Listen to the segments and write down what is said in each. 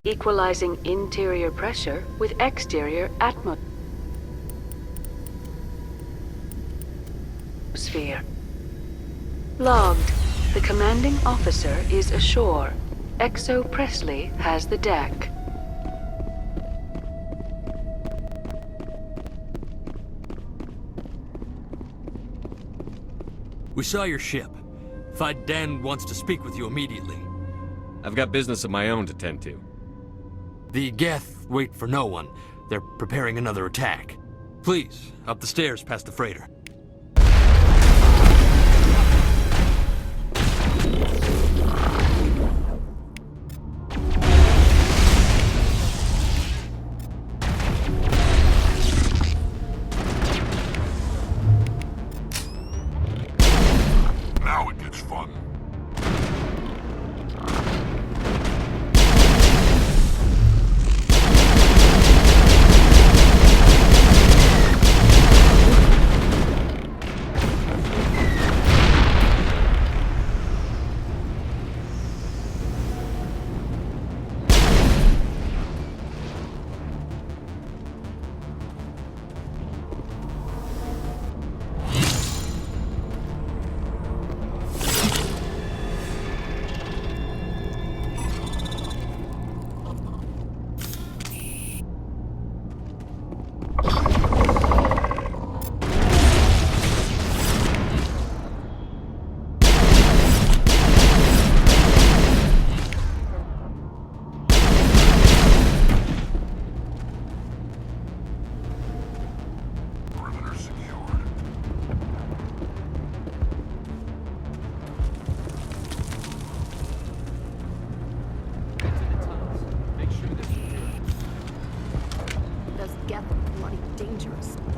equalizing interior pressure with exterior atmosphere. Logged. The commanding officer is ashore. Exo Presley has the deck. We saw your ship. Fight Dan wants to speak with you immediately. I've got business of my own to tend to. The Geth wait for no one. They're preparing another attack. Please, up the stairs past the freighter. Now it gets fun.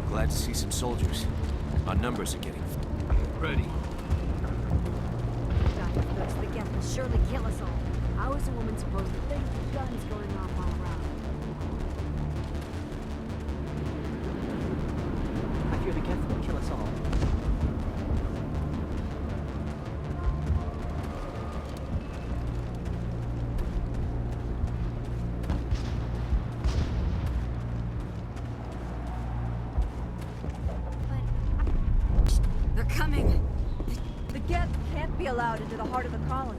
Glad to see some soldiers. Our numbers are getting ready. Those the Geth will surely kill us all. How is a woman supposed to think with guns going off all around? I fear the Geth will kill us all. They're coming! The Geth can't be allowed into the heart of the colony.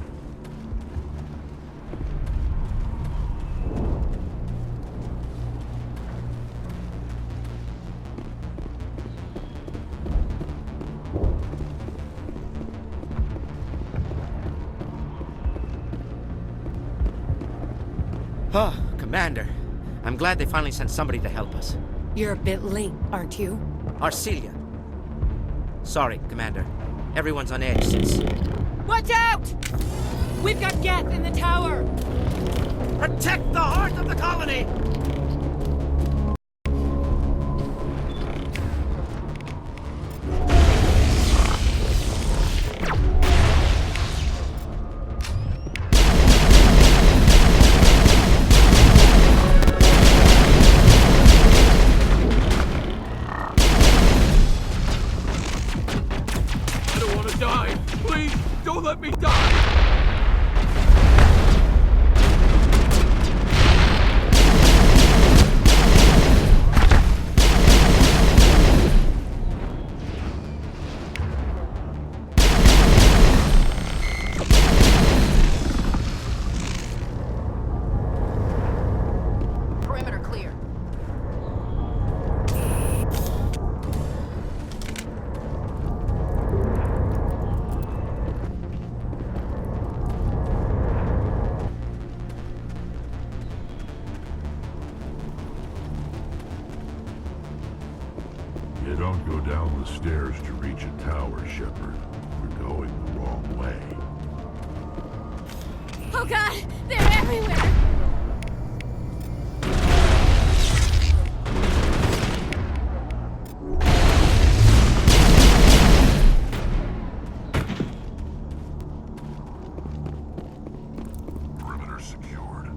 Oh, Commander. I'm glad they finally sent somebody to help us. You're a bit late, aren't you? Arcelia. Sorry, Commander. Everyone's on edge since... Watch out! We've got Geth in the tower! Protect the heart of the colony! Don't let me die! Perimeter clear. You don't go down the stairs to reach a tower, Shepard. We're going the wrong way. Oh god! They're everywhere! Perimeter secured.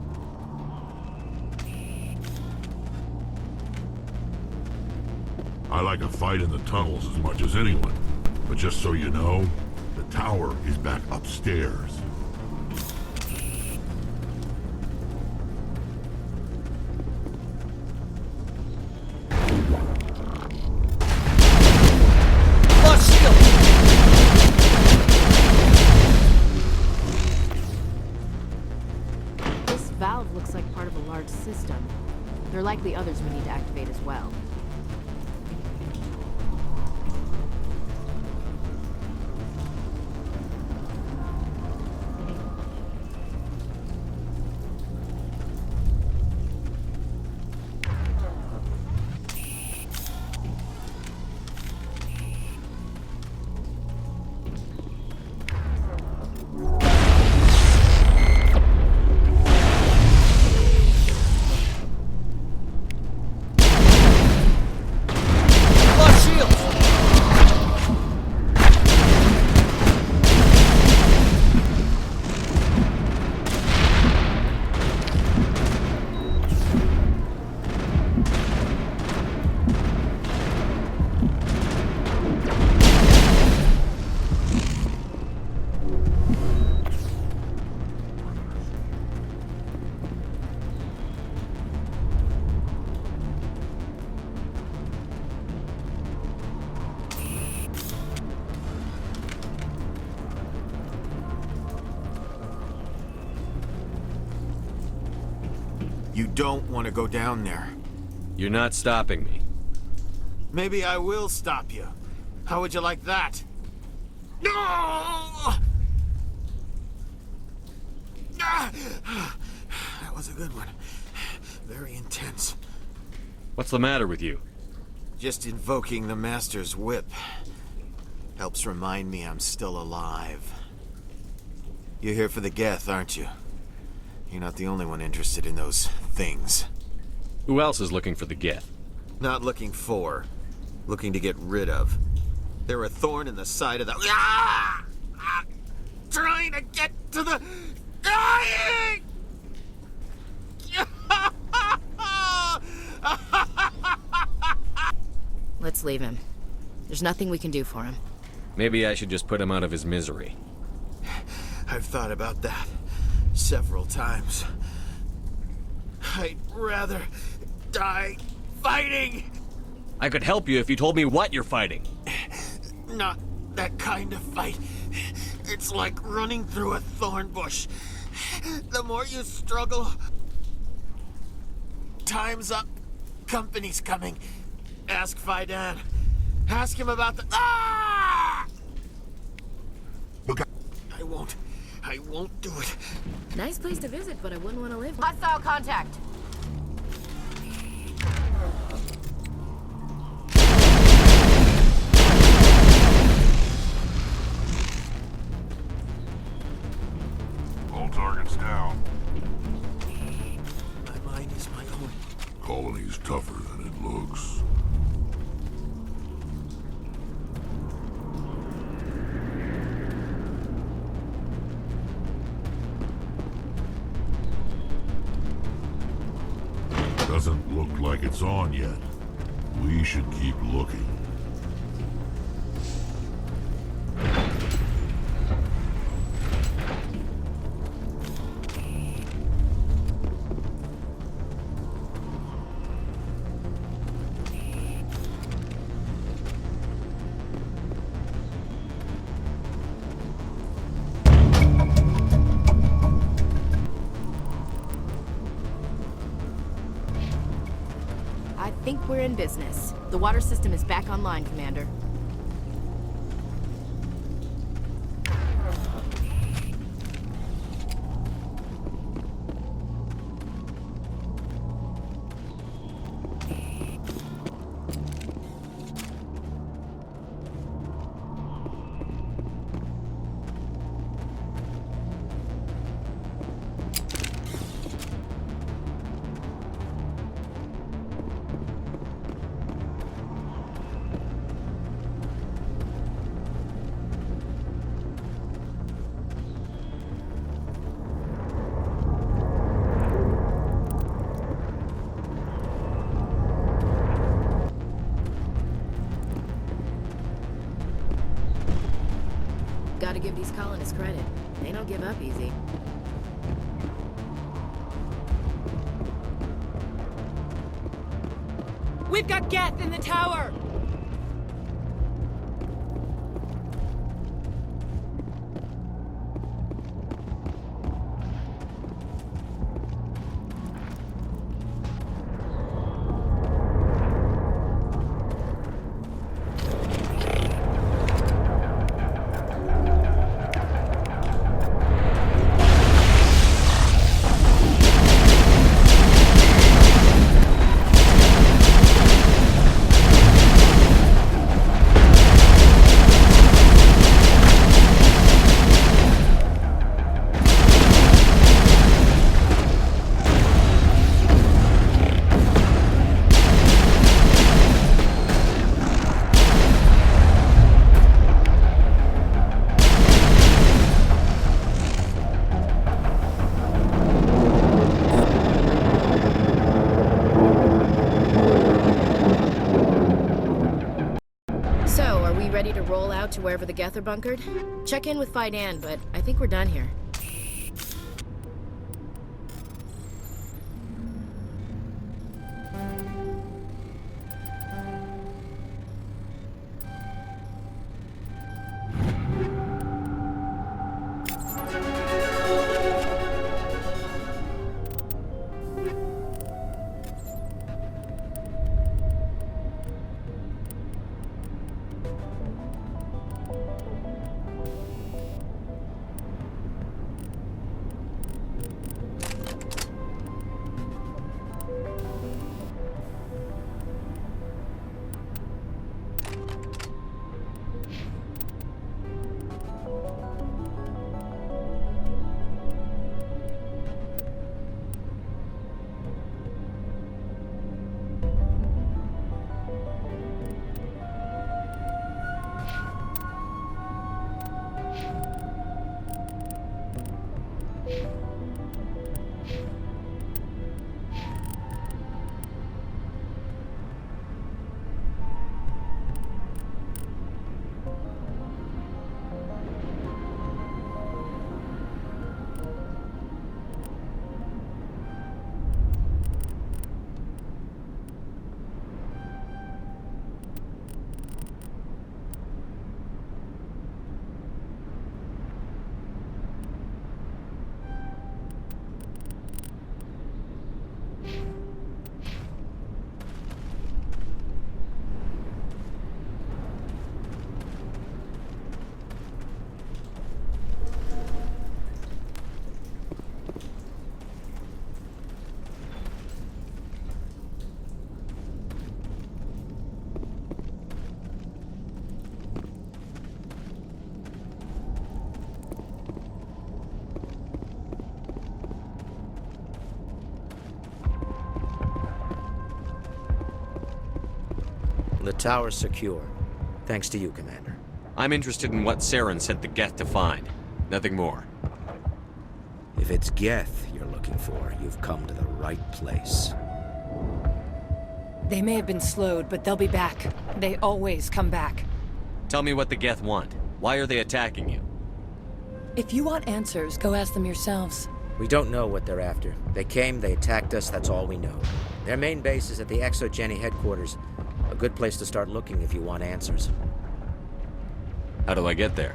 I like a fight in the tunnels as much as anyone. But just so you know, the tower is back upstairs. Lost shield! This valve looks like part of a large system. There are likely others we need to activate as well. You don't want to go down there. You're not stopping me. Maybe I will stop you. How would you like that? No! That was a good one. Very intense. What's the matter with you? Just invoking the Master's whip helps remind me I'm still alive. You're here for the Geth, aren't you? You're not the only one interested in those things. Who else is looking for the Geth? Not looking for. Looking to get rid of. They're a thorn in the side of the... Ah! Ah! Trying to get to the... Dying! Let's leave him. There's nothing we can do for him. Maybe I should just put him out of his misery. I've thought about that several times. I'd rather die fighting. I could help you if you told me what you're fighting. Not that kind of fight. It's like running through a thorn bush. The more you struggle, time's up. Company's coming. Ask Fidan. Ask him about the... Ah! Look out. I won't do it. Nice place to visit, but I wouldn't want to live. Hostile contact. All targets down. My mind is my own. Colony's tougher than it looks. Doesn't look like it's on yet. We should keep looking. I think we're in business. The water system is back online, Commander. Gotta give these colonists credit. They don't give up easy. We've got Geth in the tower! Ready to roll out to wherever the Geth are bunkered? Check in with Fidan, but I think we're done here. The tower's secure. Thanks to you, Commander. I'm interested in what Saren sent the Geth to find. Nothing more. If it's Geth you're looking for, you've come to the right place. They may have been slowed, but they'll be back. They always come back. Tell me what the Geth want. Why are they attacking you? If you want answers, go ask them yourselves. We don't know what they're after. They came, they attacked us, that's all we know. Their main base is at the Exogeny headquarters. A good place to start looking if you want answers. How do I get there?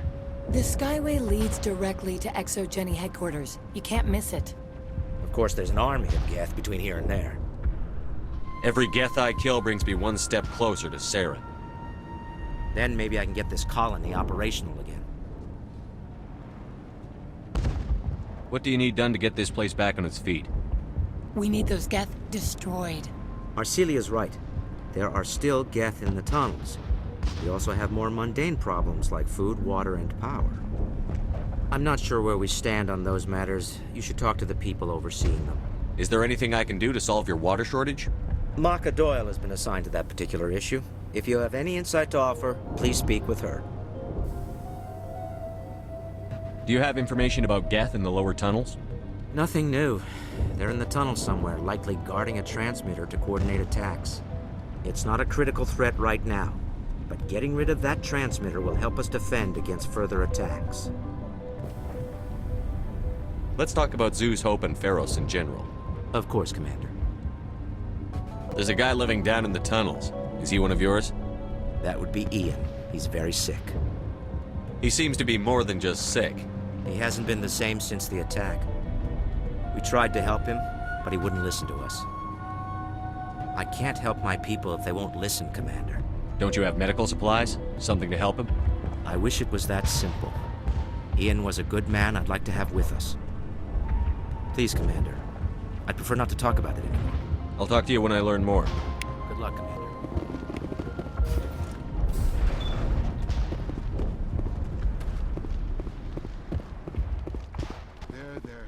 The Skyway leads directly to Exogeny headquarters. You can't miss it. Of course, there's an army of Geth between here and there. Every Geth I kill brings me one step closer to Saren. Then maybe I can get this colony operational again. What do you need done to get this place back on its feet? We need those Geth destroyed. Arcelia's right. There are still Geth in the tunnels. We also have more mundane problems like food, water, and power. I'm not sure where we stand on those matters. You should talk to the people overseeing them. Is there anything I can do to solve your water shortage? Maka Doyle has been assigned to that particular issue. If you have any insight to offer, please speak with her. Do you have information about Geth in the lower tunnels? Nothing new. They're in the tunnel somewhere, likely guarding a transmitter to coordinate attacks. It's not a critical threat right now, but getting rid of that transmitter will help us defend against further attacks. Let's talk about Zoo's Hope and Pharos in general. Of course, Commander. There's a guy living down in the tunnels. Is he one of yours? That would be Ian. He's very sick. He seems to be more than just sick. He hasn't been the same since the attack. We tried to help him, but he wouldn't listen to us. I can't help my people if they won't listen, Commander. Don't you have medical supplies? Something to help him? I wish it was that simple. Ian was a good man I'd like to have with us. Please, Commander. I'd prefer not to talk about it anymore. I'll talk to you when I learn more. Good luck, Commander. There, dear.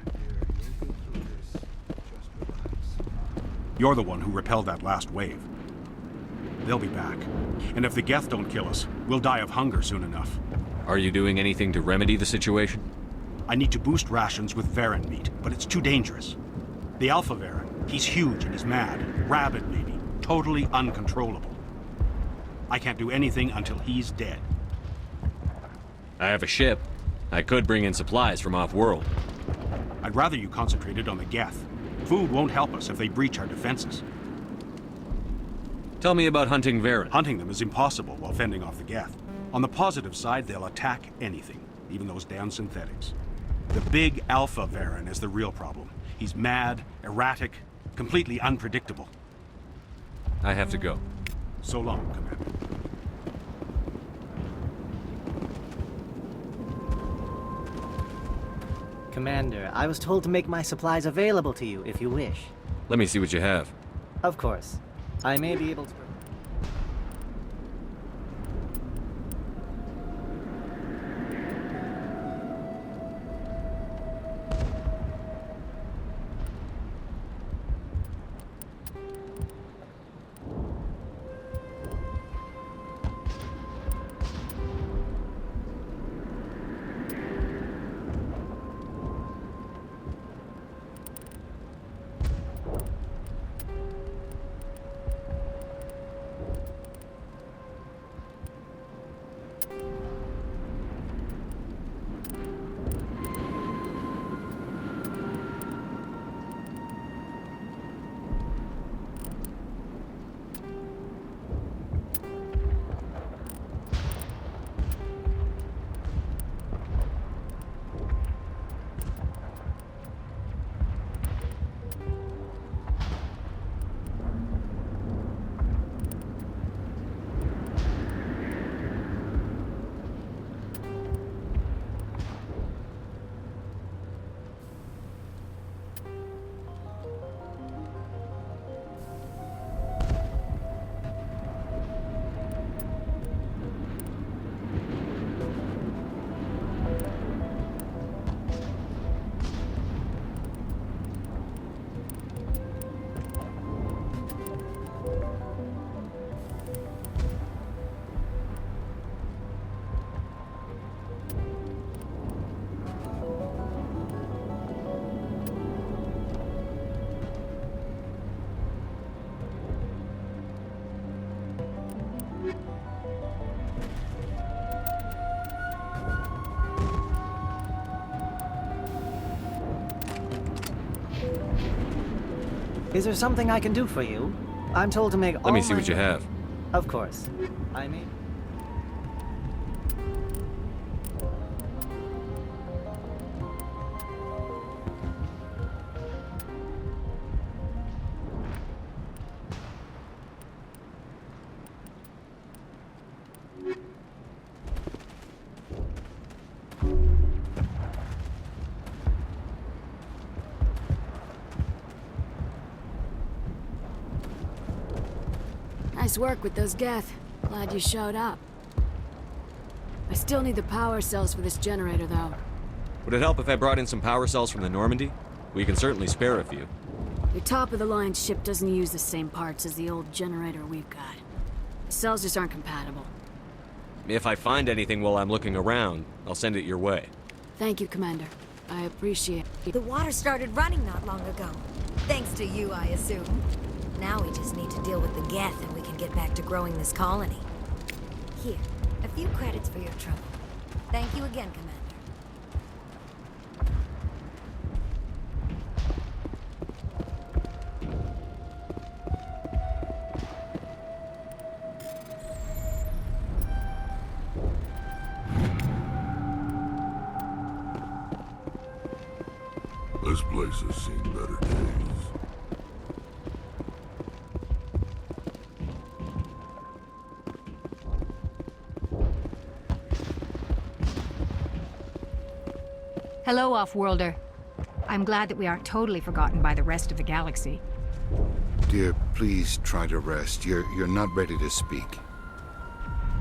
You'll get through this. Just relax. You're the one who repelled that last wave. They'll be back. And if the Geth don't kill us, we'll die of hunger soon enough. Are you doing anything to remedy the situation? I need to boost rations with Varen meat, but it's too dangerous. The Alpha Varen, he's huge and he's mad. Rabid, maybe. Totally uncontrollable. I can't do anything until he's dead. I have a ship. I could bring in supplies from off-world. I'd rather you concentrated on the Geth. Food won't help us if they breach our defenses. Tell me about hunting Varen. Hunting them is impossible while fending off the Geth. On the positive side, they'll attack anything, even those damn synthetics. The big Alpha Varen is the real problem. He's mad, erratic, completely unpredictable. I have to go. So long, Commander. Commander, I was told to make my supplies available to you if you wish. Let me see what you have. Of course. I may be able to... Is there something I can do for you? I'm told to make all Let me see what you have. Of course. I may... Nice work with those Geth. Glad you showed up. I still need the power cells for this generator, though. Would it help if I brought in some power cells from the Normandy? We can certainly spare a few. Your top-of-the-line ship doesn't use the same parts as the old generator we've got. The cells just aren't compatible. If I find anything while I'm looking around, I'll send it your way. Thank you, Commander. I appreciate it. The water started running not long ago. Thanks to you, I assume. Now we just need to deal with the Geth and we can get back to growing this colony. Here, a few credits for your trouble. Thank you again, Commander. place has seen better days. Hello, Off-Worlder. I'm glad that we aren't totally forgotten by the rest of the galaxy. Dear, please try to rest. You're not ready to speak.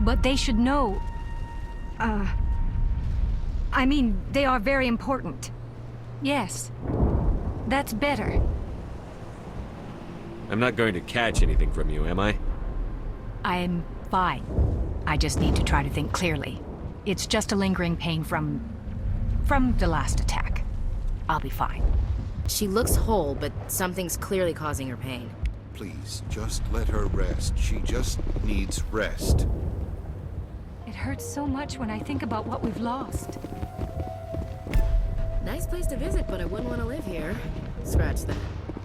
But they should know... I mean, they are very important. Yes. That's better. I'm not going to catch anything from you, am I? I'm fine. I just need to try to think clearly. It's just a lingering pain from the last attack. I'll be fine. She looks whole, but something's clearly causing her pain. Please, just let her rest. She just needs rest. It hurts so much when I think about what we've lost. Nice place to visit, but I wouldn't want to live here. Scratch that.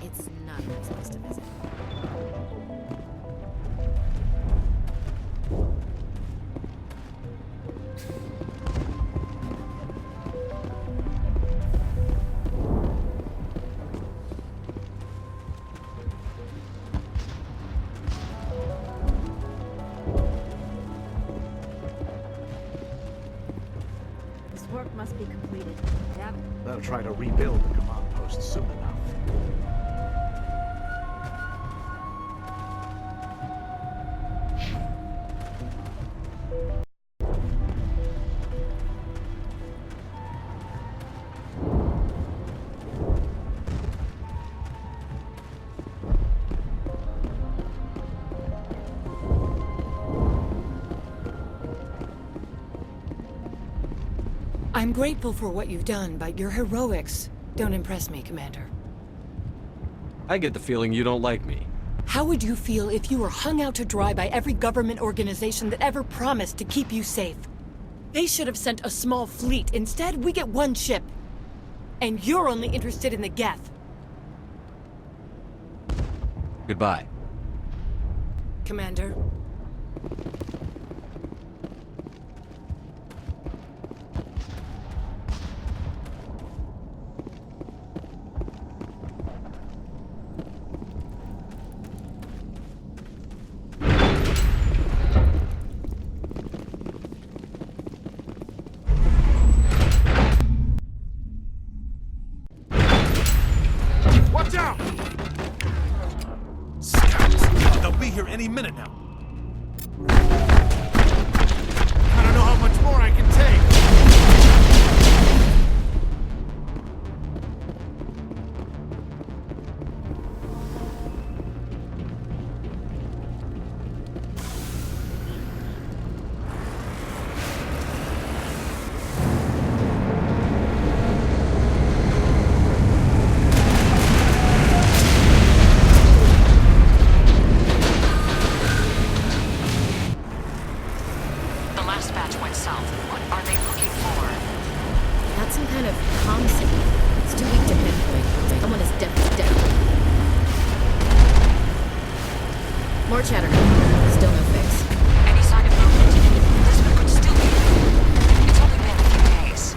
It's not a nice place to visit. Work must be completed. Yep. They'll try to rebuild the command post soon enough. I'm grateful for what you've done, but your heroics don't impress me, Commander. I get the feeling you don't like me. How would you feel if you were hung out to dry by every government organization that ever promised to keep you safe? They should have sent a small fleet. Instead, we get one ship. And you're only interested in the Geth. Goodbye. Commander. Watch out! Scouts! They'll be here any minute now. I don't know how much more I can take. More chatter. Still no fix. Any sign of movement? This one could still be moving. It's only been a few days.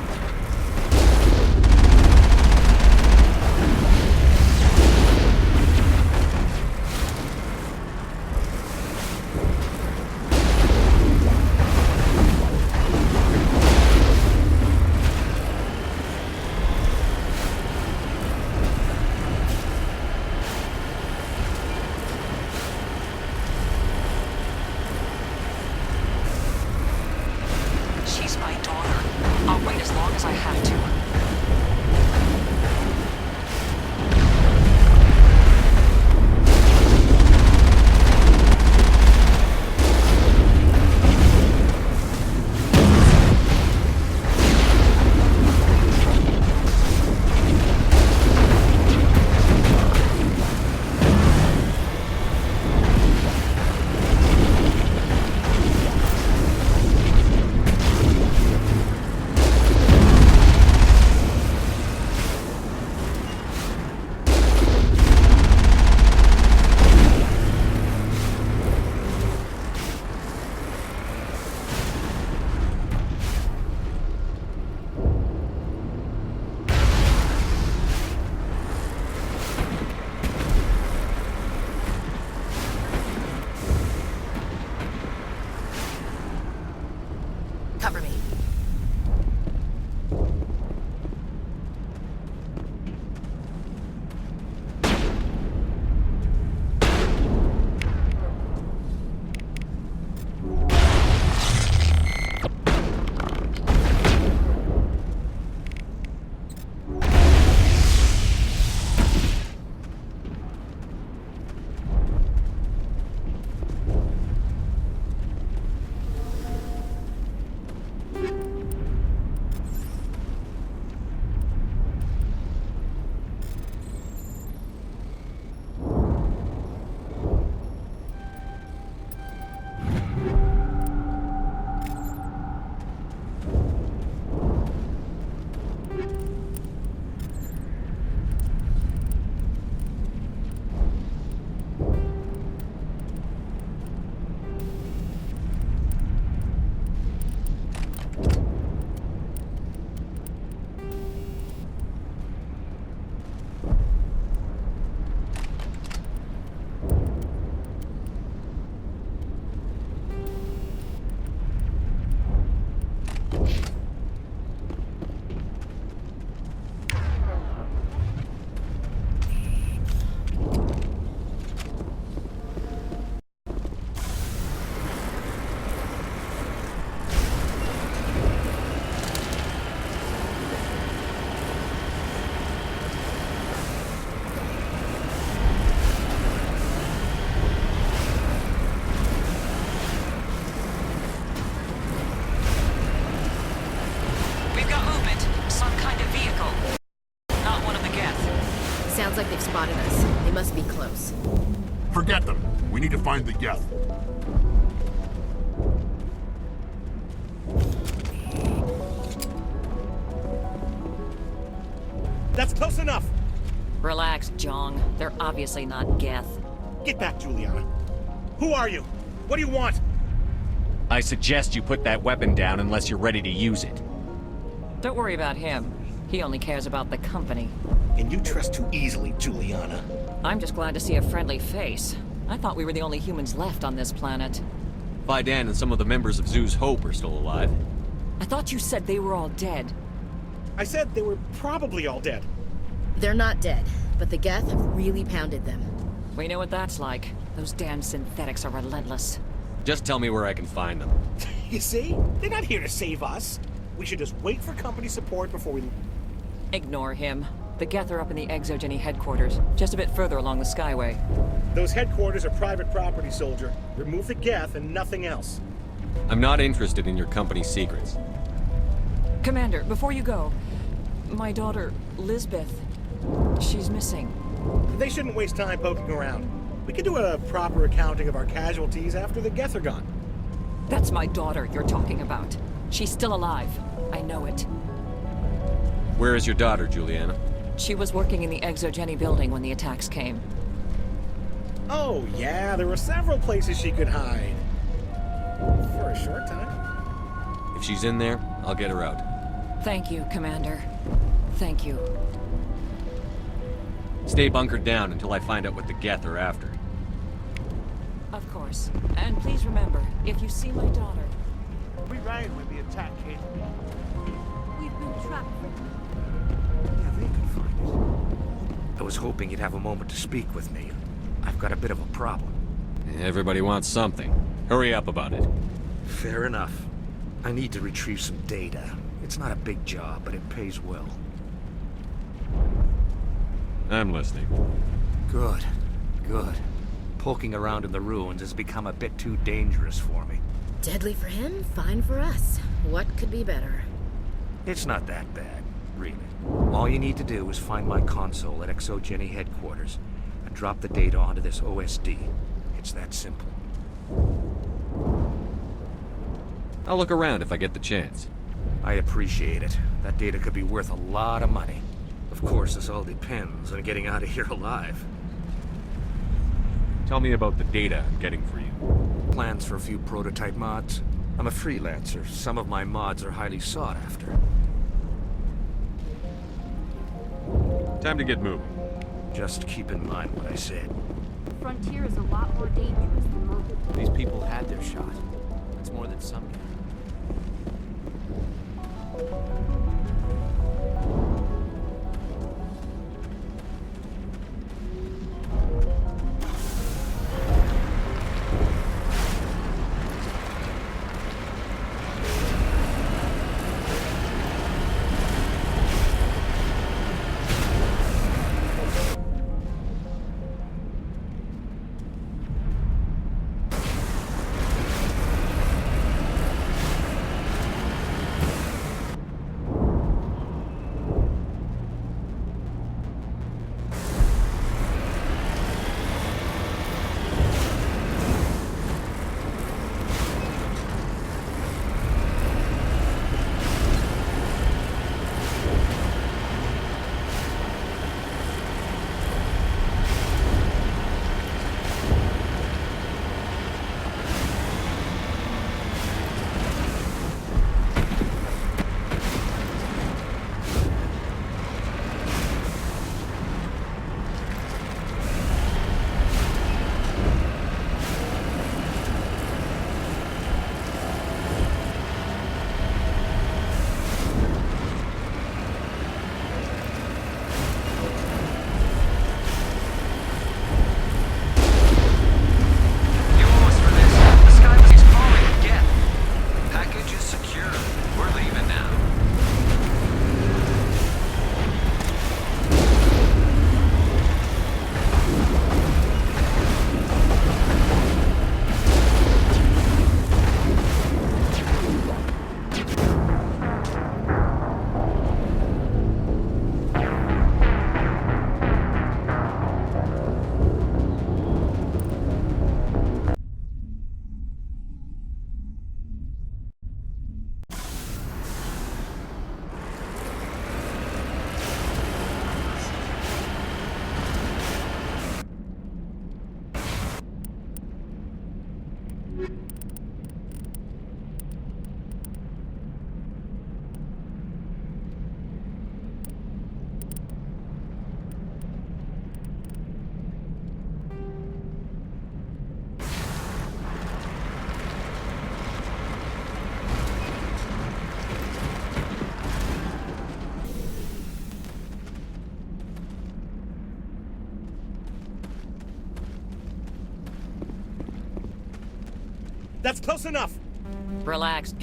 Forget them. We need to find the Geth. That's close enough! Relax, Jong. They're obviously not Geth. Get back, Juliana. Who are you? What do you want? I suggest you put that weapon down unless you're ready to use it. Don't worry about him. He only cares about the company. And you trust too easily, Juliana. I'm just glad to see a friendly face. I thought we were the only humans left on this planet. Vidan and some of the members of Zoo's Hope are still alive. I thought you said they were all dead. I said they were probably all dead. They're not dead, but the Geth have really pounded them. We know what that's like. Those damn synthetics are relentless. Just tell me where I can find them. You see? They're not here to save us. We should just wait for company support before we... Ignore him. The Geth are up in the Exogeny headquarters, just a bit further along the Skyway. Those headquarters are private property, soldier. Remove the Geth and nothing else. I'm not interested in your company's secrets. Commander, before you go, my daughter, Lisbeth, she's missing. They shouldn't waste time poking around. We could do a proper accounting of our casualties after the Geth are gone. That's my daughter you're talking about. She's still alive. I know it. Where is your daughter, Juliana? She was working in the Exogeny building when the attacks came. Oh, yeah, there were several places she could hide. For a short time. If she's in there, I'll get her out. Thank you, Commander. Thank you. Stay bunkered down until I find out what the Geth are after. Of course. And please remember, if you see my daughter... We ran when the attack came. We've been trapped. Yeah, they could find it. I was hoping you'd have a moment to speak with me. I've got a bit of a problem. Everybody wants something. Hurry up about it. Fair enough. I need to retrieve some data. It's not a big job, but it pays well. I'm listening. Good. Good. Poking around in the ruins has become a bit too dangerous for me. Deadly for him, fine for us. What could be better? It's not that bad, really. All you need to do is find my console at Exogeny headquarters and drop the data onto this OSD. It's that simple. I'll look around if I get the chance. I appreciate it. That data could be worth a lot of money. Of course, this all depends on getting out of here alive. Tell me about the data I'm getting for you. Plans for a few prototype mods. I'm a freelancer. Some of my mods are highly sought after. Time to get moving. Just keep in mind what I said. Frontier is a lot more dangerous than mobile. These people had their shot. That's more than some get. That's close enough. Relax.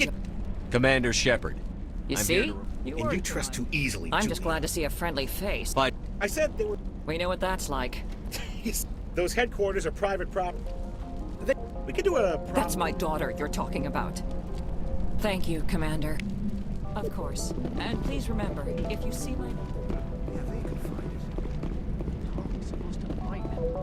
Commander Shepard. You I'm see? here to- And you trust too easily, I'm Julie. just glad to see a friendly face. But I said they were... We know what that's like. Those headquarters are private property. We could do a... That's my daughter you're talking about. Thank you, Commander. Of course. And please remember, if you see my...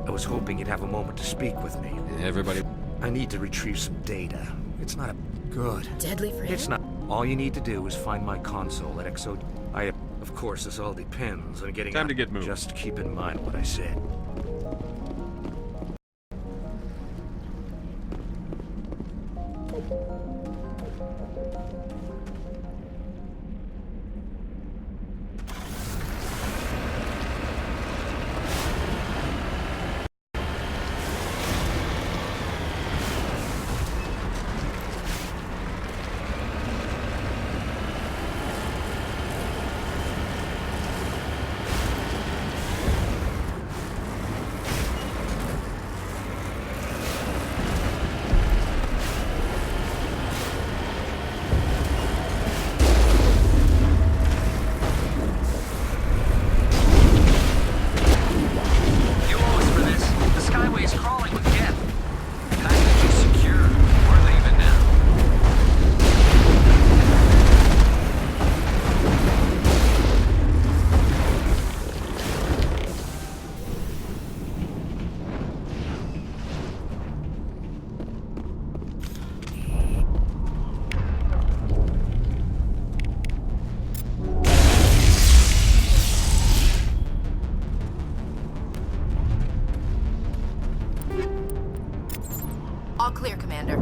I was hoping you'd have a moment to speak with me. Everybody... I need to retrieve some data. It's not a... Good. Deadly for him? It's not. All you need to do is find my console at XO... Of course, this all depends on getting... Time to get moving. Just keep in mind what I said. All clear, Commander.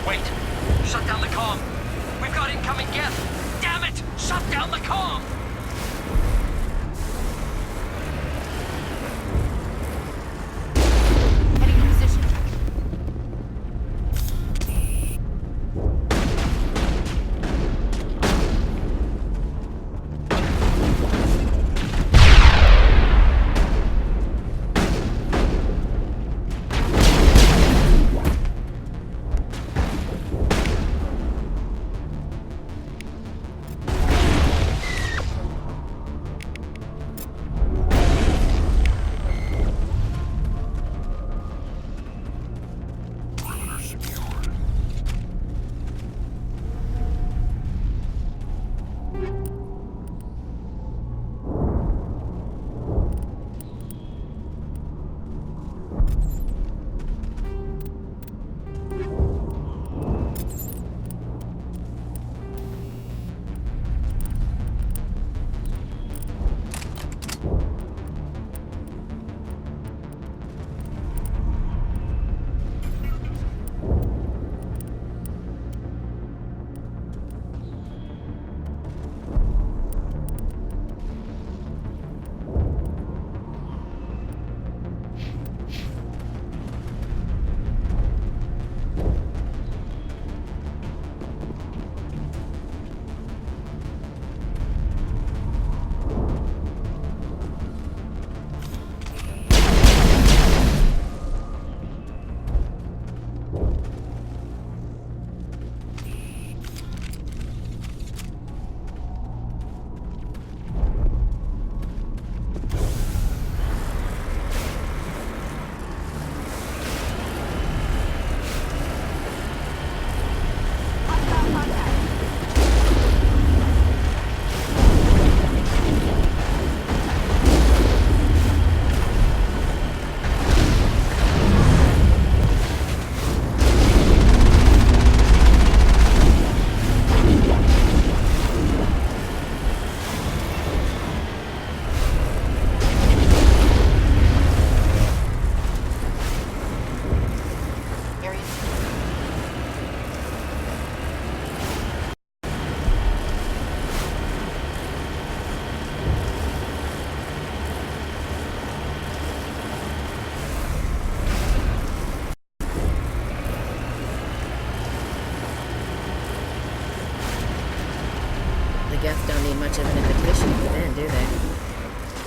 Wait! Shut down the comm! We've got incoming Geth! Damn it! Shut down the comm!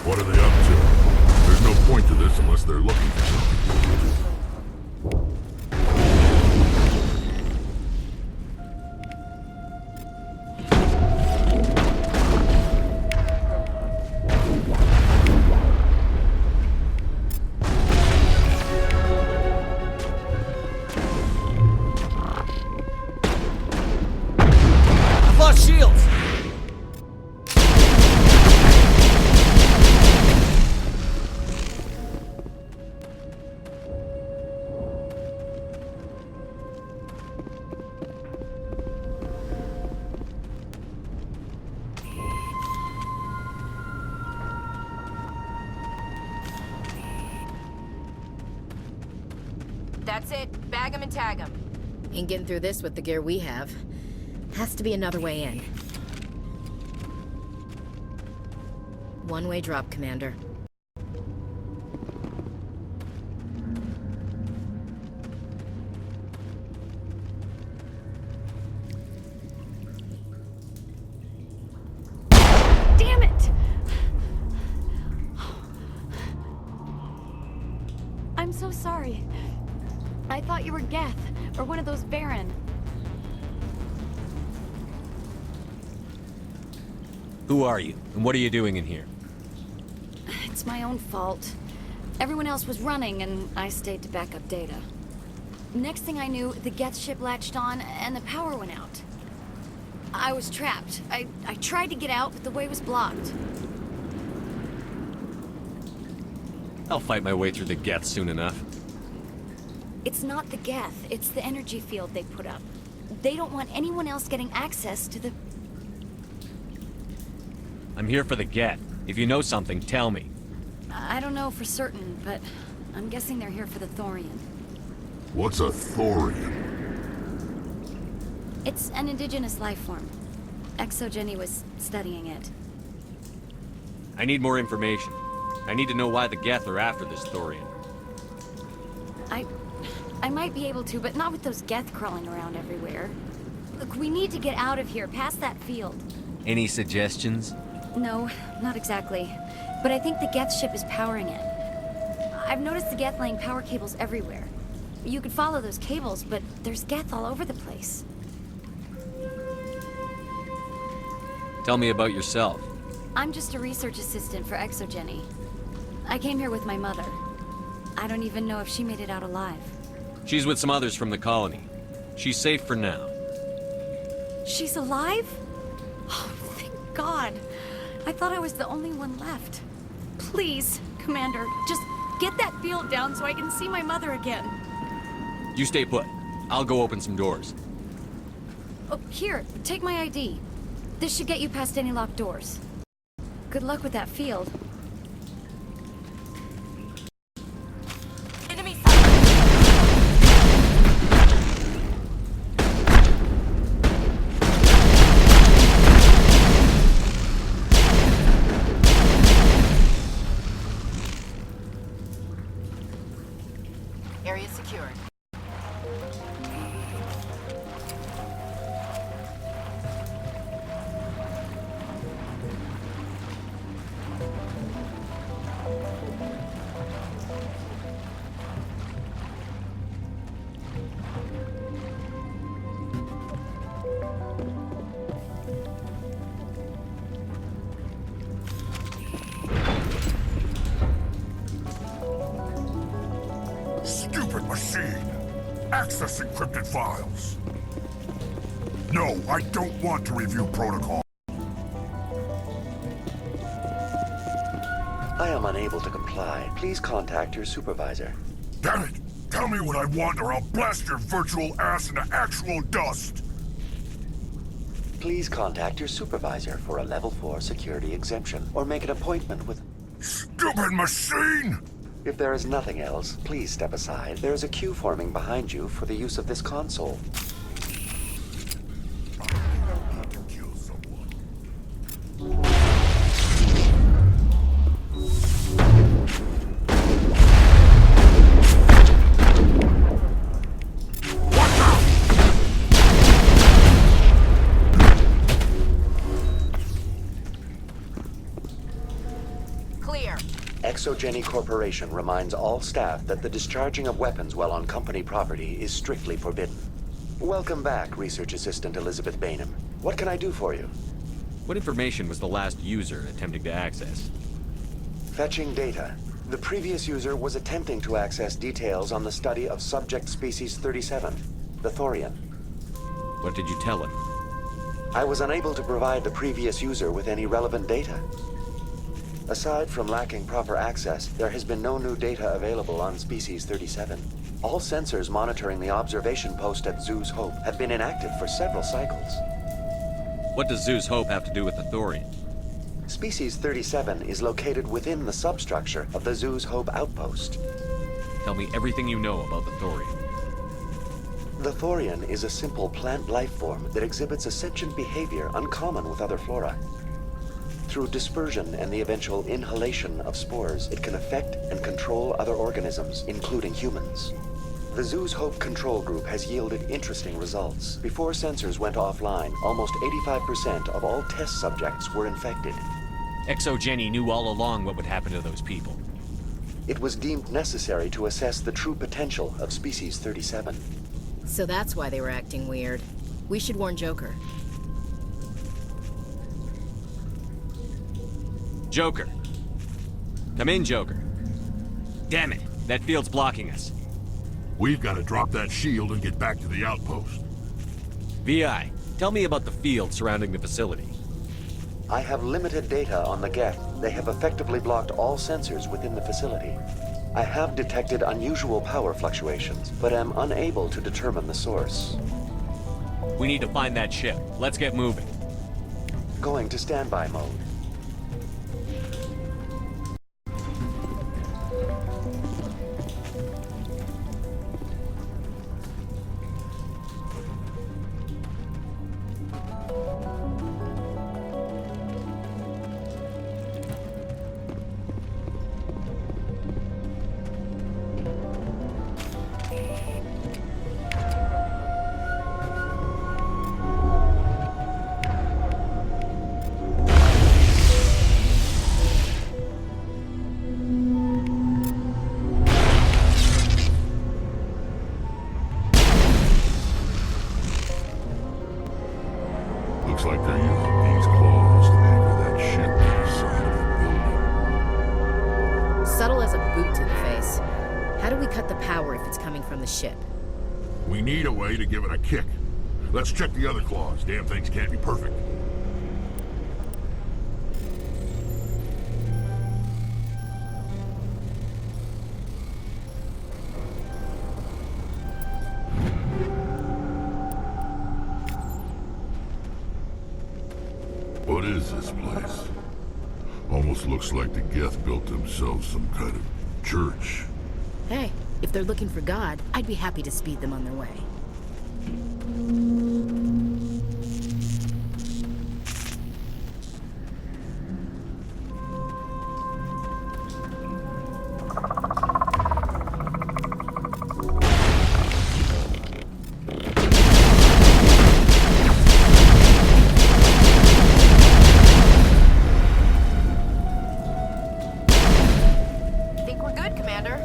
What are they up to? There's no point to this unless they're looking for something. I've lost shields! That's it. Bag 'em and tag 'em. Ain't getting through this with the gear we have. Has to be another way in. One-way drop, Commander. Damn it! I'm so sorry. I thought you were Geth, or one of those Baron. Who are you, and what are you doing in here? It's my own fault. Everyone else was running, and I stayed to back up data. Next thing I knew, the Geth ship latched on, and the power went out. I was trapped. I tried to get out, but the way was blocked. I'll fight my way through the Geth soon enough. It's not the Geth, it's the energy field they put up. They don't want anyone else getting access to the... I'm here for the Geth. If you know something, tell me. I don't know for certain, but I'm guessing they're here for the Thorian. What's a thorian? It's an indigenous life form. Exogeny was studying it. I need more information. I need to know why the Geth are after this Thorian. I might be able to, but not with those Geth crawling around everywhere. Look, we need to get out of here, past that field. Any suggestions? No, not exactly. But I think the Geth ship is powering it. I've noticed the Geth laying power cables everywhere. You could follow those cables, but there's Geth all over the place. Tell me about yourself. I'm just a research assistant for Exogeny. I came here with my mother. I don't even know if she made it out alive. She's with some others from the colony. She's safe for now. She's alive? Oh, thank God. I thought I was the only one left. Please, Commander, just get that field down so I can see my mother again. You stay put. I'll go open some doors. Oh, here, take my ID. This should get you past any locked doors. Good luck with that field. Enemy Area secured. Stupid machine! Access encrypted files! No, I don't want to review protocol. I am unable to comply. Please contact your supervisor. Damn it! Tell me what I want or I'll blast your virtual ass into actual dust! Please contact your supervisor for a level 4 security exemption, or make an appointment with... Stupid machine! If there is nothing else, please step aside. There is a queue forming behind you for the use of this console. clear. Exogeny Corporation reminds all staff that the discharging of weapons while on company property is strictly forbidden. Welcome back, Research Assistant Elizabeth Bainham. What can I do for you? What information was the last user attempting to access? Fetching data. The previous user was attempting to access details on the study of subject species 37, the Thorian. What did you tell him? I was unable to provide the previous user with any relevant data. Aside from lacking proper access, there has been no new data available on species 37. All sensors monitoring the observation post at Zeus Hope have been inactive for several cycles. What does Zeus Hope have to do with the Thorian? Species 37 is located within the substructure of the Zeus Hope outpost. Tell me everything you know about the Thorian. The Thorian is a simple plant life form that exhibits a sentient behavior uncommon with other flora. Through dispersion and the eventual inhalation of spores, it can affect and control other organisms, including humans. The Zeus Hope control group has yielded interesting results. Before sensors went offline, almost 85% of all test subjects were infected. Exogeny knew all along what would happen to those people. It was deemed necessary to assess the true potential of species 37. So that's why they were acting weird. We should warn Joker. Joker. Come in, Joker. Damn it, that field's blocking us. We've got to drop that shield and get back to the outpost. VI, tell me about the field surrounding the facility. I have limited data on the Geth. They have effectively blocked all sensors within the facility. I have detected unusual power fluctuations, but am unable to determine the source. We need to find that ship. Let's get moving. Going to standby mode. Looks like they're using these claws to anchor that ship to the side of the building. Subtle as a boot to the face. How do we cut the power if it's coming from the ship? We need a way to give it a kick. Let's check the other claws. Damn things can't be perfect. What is this place? Almost looks like the Geth built themselves some kind of church. Hey, if they're looking for God, I'd be happy to speed them on their way. Think we're good, Commander?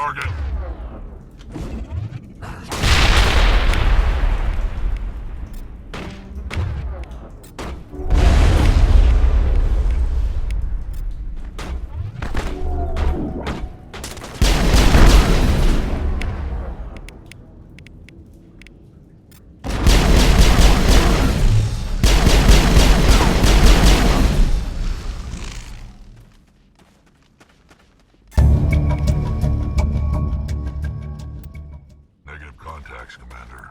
target. Negative contacts, Commander.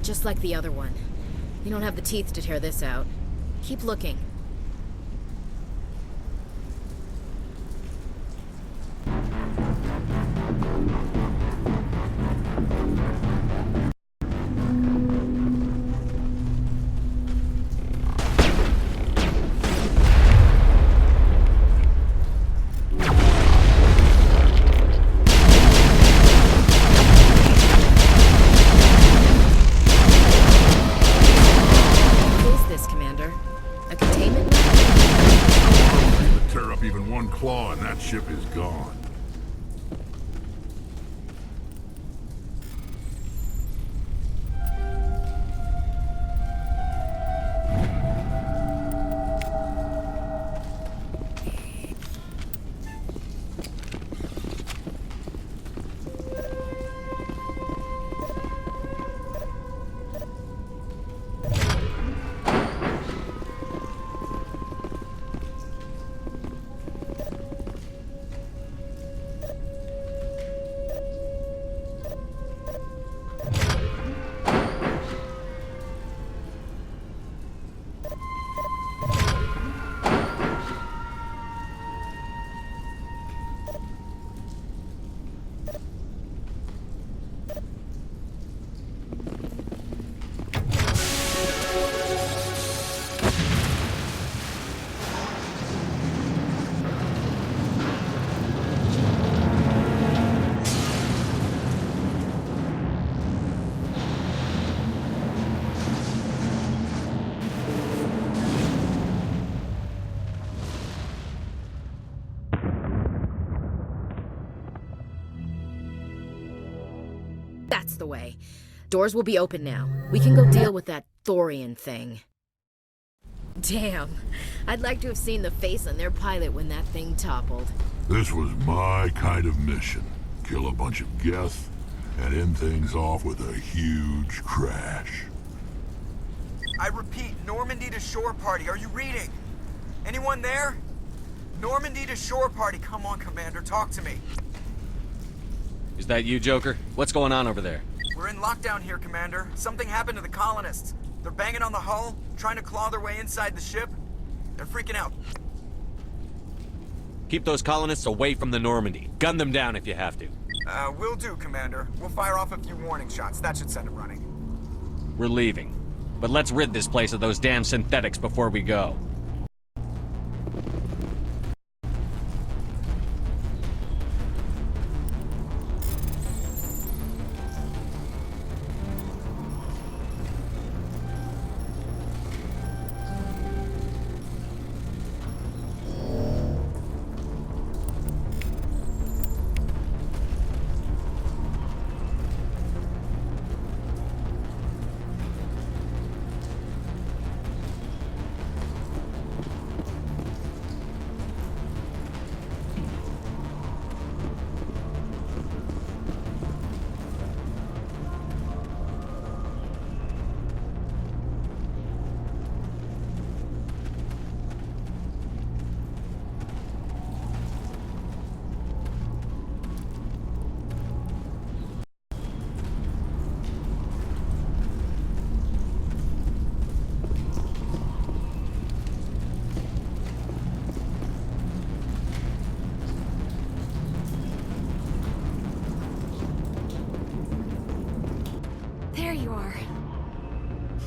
Just like the other one. You don't have the teeth to tear this out. Keep looking. Claw and that ship is gone. That's the way. Doors will be open now. We can go deal with that Thorian thing. Damn. I'd like to have seen the face on their pilot when that thing toppled. This was my kind of mission. Kill a bunch of Geth and end things off with a huge crash. I repeat, Normandy to shore party. Are you reading? Anyone there? Normandy to shore party. Come on, Commander, talk to me. Is that you, Joker? What's going on over there? We're in lockdown here, Commander. Something happened to the colonists. They're banging on the hull, trying to claw their way inside the ship. They're freaking out. Keep those colonists away from the Normandy. Gun them down if you have to. Will do, Commander. We'll fire off a few warning shots. That should send it running. We're leaving. But let's rid this place of those damn synthetics before we go.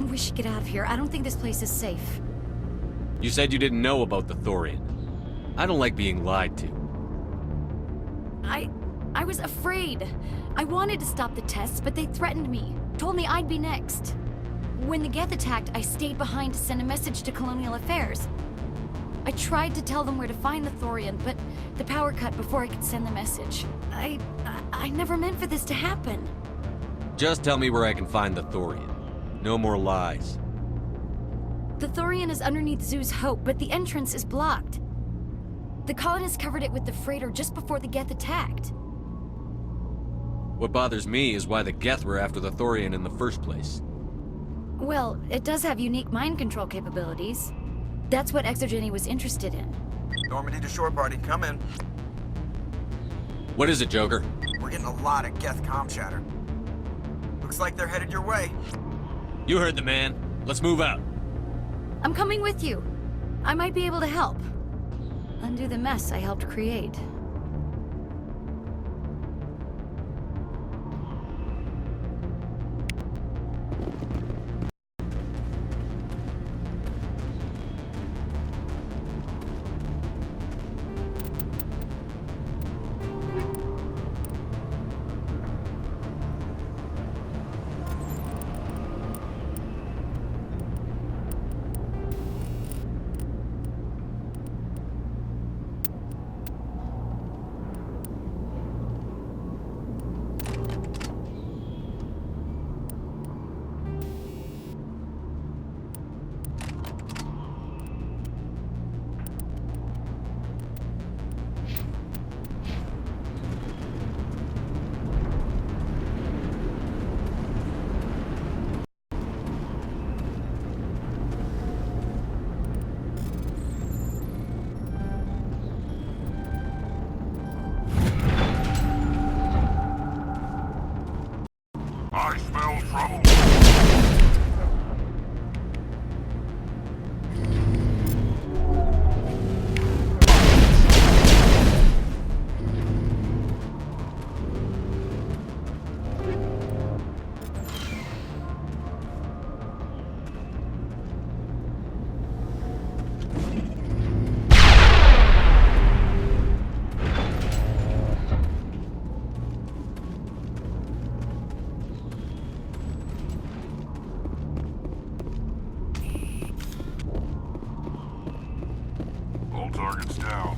We should get out of here. I don't think this place is safe. You said you didn't know about the Thorian. I don't like being lied to. I was afraid. I wanted to stop the tests, but they threatened me. Told me I'd be next. When the Geth attacked, I stayed behind to send a message to Colonial Affairs. I tried to tell them where to find the Thorian, but the power cut before I could send the message. I never meant for this to happen. Just tell me where I can find the Thorian. No more lies. The Thorian is underneath Zoo's Hope, but the entrance is blocked. The colonists covered it with the freighter just before the Geth attacked. What bothers me is why the Geth were after the Thorian in the first place. Well, it does have unique mind control capabilities. That's what Exogeny was interested in. Normandy to shore party, come in. What is it, Joker? We're getting a lot of Geth comm chatter. Looks like they're headed your way. You heard the man. Let's move out. I'm coming with you. I might be able to help. Undo the mess I helped create. I smell trouble. All targets down.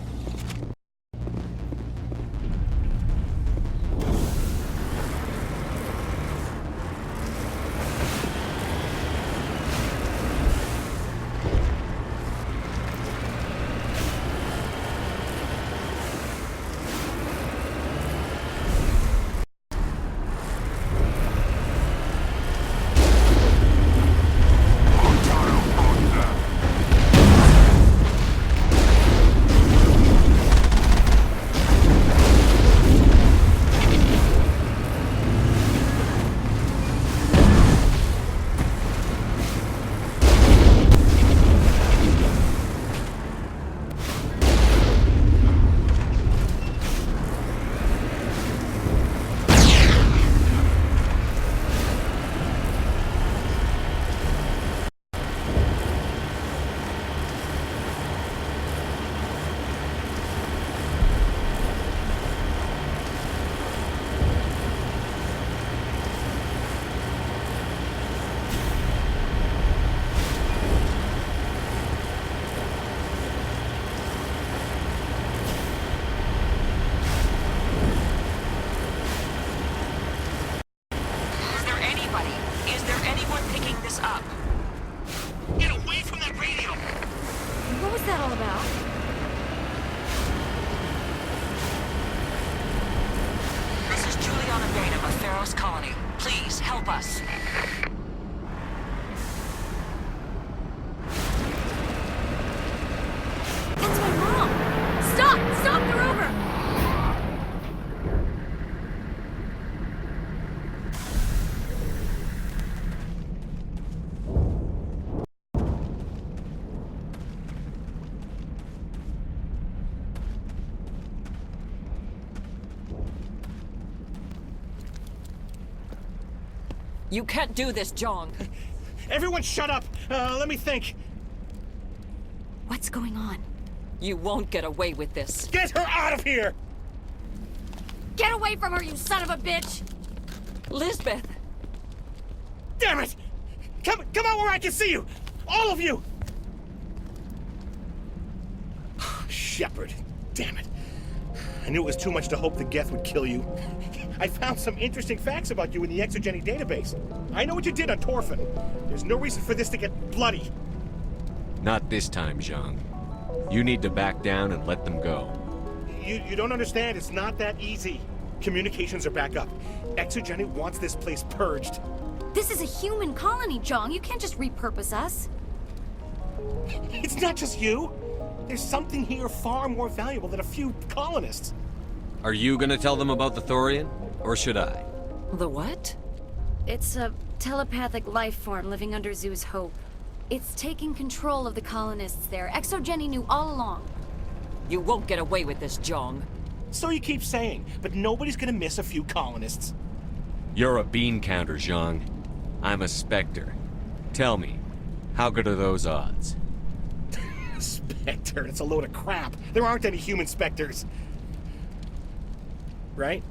picking this up. Get away from that radio! What was that all about? This is Juliana Beta of Pharaoh's colony. Please, help us. That's my mom! Stop! Stop! They're over! You can't do this, Jong. Everyone shut up! Let me think. What's going on? You won't get away with this. Get her out of here! Get away from her, you son of a bitch! Lisbeth! Damn it! Come out where I can see you! All of you! Shepard. Damn it. I knew it was too much to hope the Geth would kill you. I found some interesting facts about you in the exogeny database. I know what you did on Torfin. There's no reason for this to get bloody. Not this time, Zhang. You need to back down and let them go. You don't understand. It's not that easy. Communications are back up. Exogeny wants this place purged. This is a human colony, Jong. You can't just repurpose us. It's not just you. There's something here far more valuable than a few colonists. Are you gonna tell them about the Thorian? Or should I? The what? It's a telepathic life form living under Zoo's hope. It's taking control of the colonists there. Exogeny knew all along. You won't get away with this, Jong. So you keep saying, but nobody's gonna miss a few colonists. You're a bean counter, Zhang. I'm a Spectre. Tell me, how good are those odds? Spectre, it's a load of crap. There aren't any human Spectres. Right?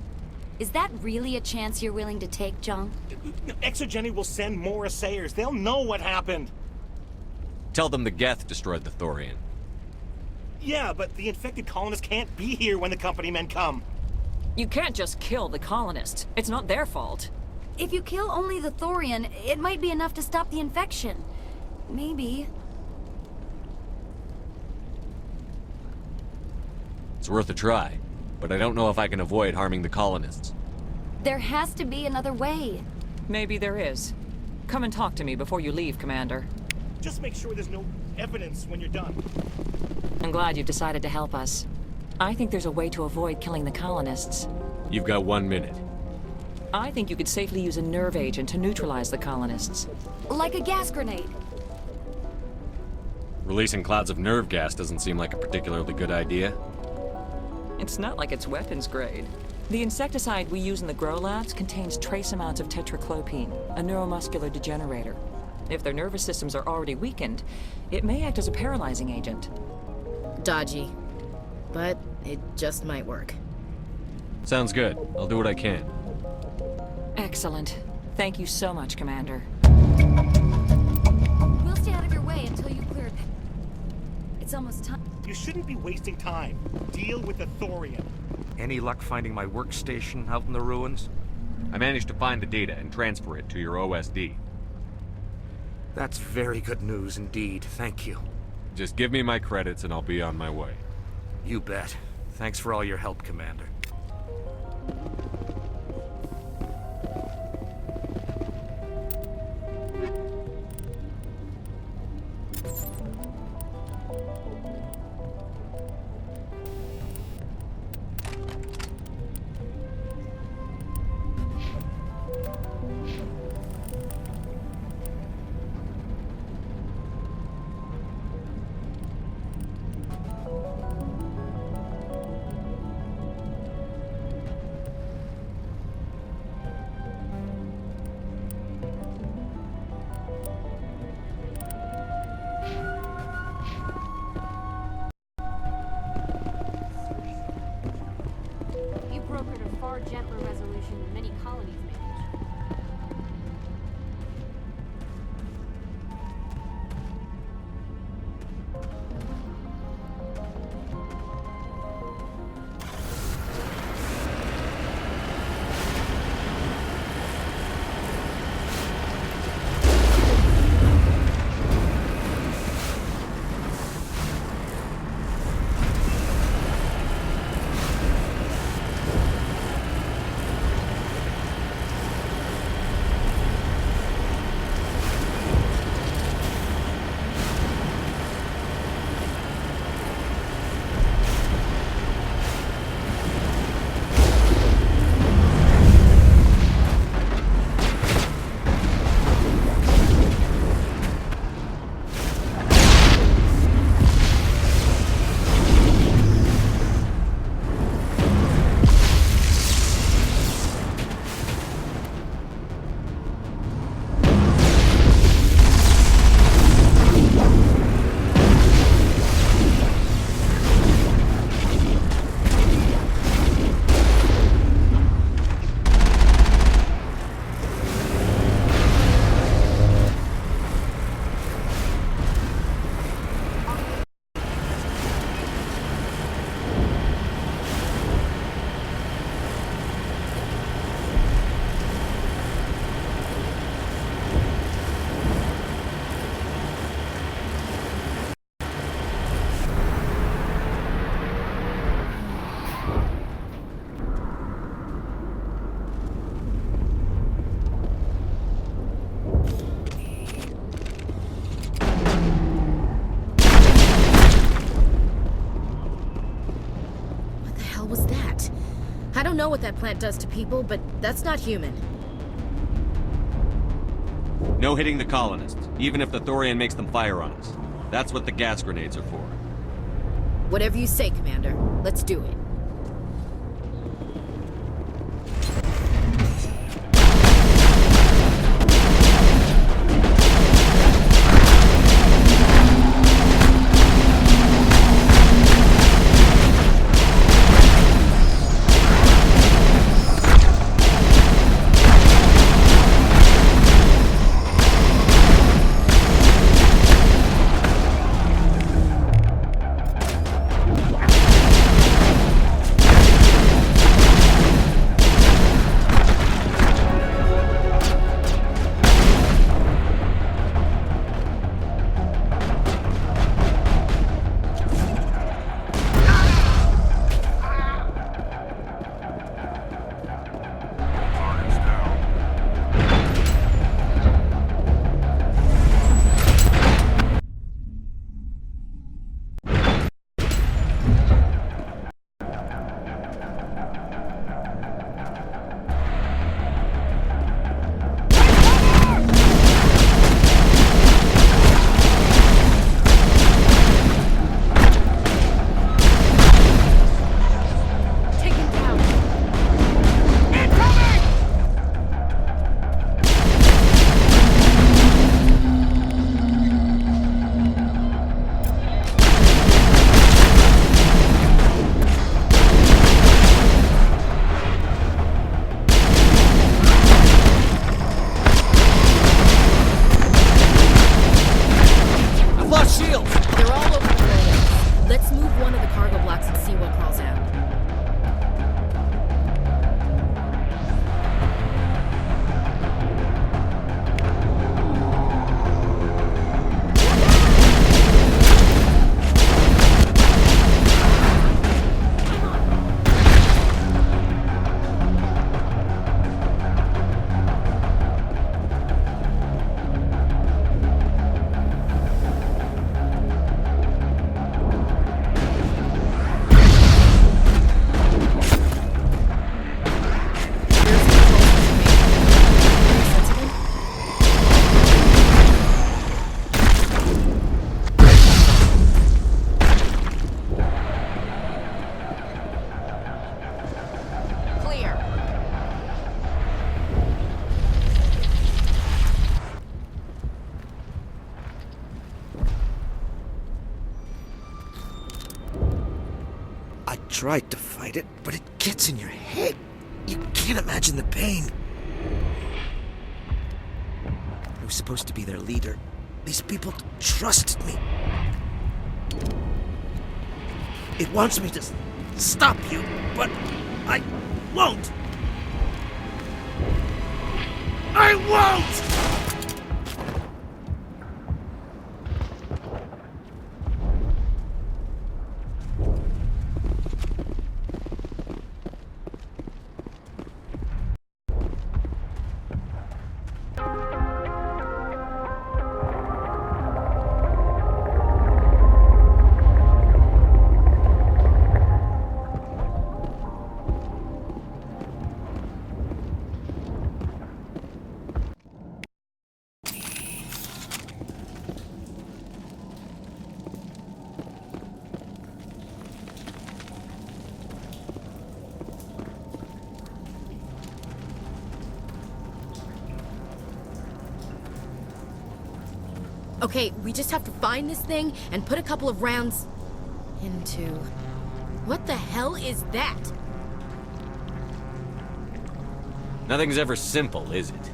Is that really a chance you're willing to take, Jong? Exogeny will send more assayers. They'll know what happened. Tell them the Geth destroyed the Thorian. Yeah, but the infected colonists can't be here when the company men come. You can't just kill the colonists. It's not their fault. If you kill only the Thorian, it might be enough to stop the infection. Maybe. It's worth a try, but I don't know if I can avoid harming the colonists. There has to be another way. Maybe there is. Come and talk to me before you leave, Commander. Just make sure there's no evidence when you're done. I'm glad you've decided to help us. I think there's a way to avoid killing the colonists. You've got 1 minute. I think you could safely use a nerve agent to neutralize the colonists. Like a gas grenade. Releasing clouds of nerve gas doesn't seem like a particularly good idea. It's not like it's weapons grade. The insecticide we use in the grow labs contains trace amounts of tetraclopine, a neuromuscular degenerator. If their nervous systems are already weakened, it may act as a paralyzing agent. Dodgy. But it just might work. Sounds good. I'll do what I can. Excellent. Thank you so much, Commander. We'll stay out of your way until you clear it. It's almost time. You shouldn't be wasting time. Deal with the Thorian. Any luck finding my workstation out in the ruins? I managed to find the data and transfer it to your OSD. That's very good news indeed. Thank you. Just give me my credits and I'll be on my way. You bet. Thanks for all your help, Commander. don't know what that plant does to people, but that's not human. No hitting the colonists, even if the Thorian makes them fire on us. That's what the gas grenades are for. Whatever you say, Commander. Let's do it. Tried to fight it, but it gets in your head. You can't imagine the pain. I was supposed to be their leader. These people trusted me. It wants me to stop you, but I won't. I won't! Okay, we just have to find this thing and put a couple of rounds into... What the hell is that? Nothing's ever simple, is it?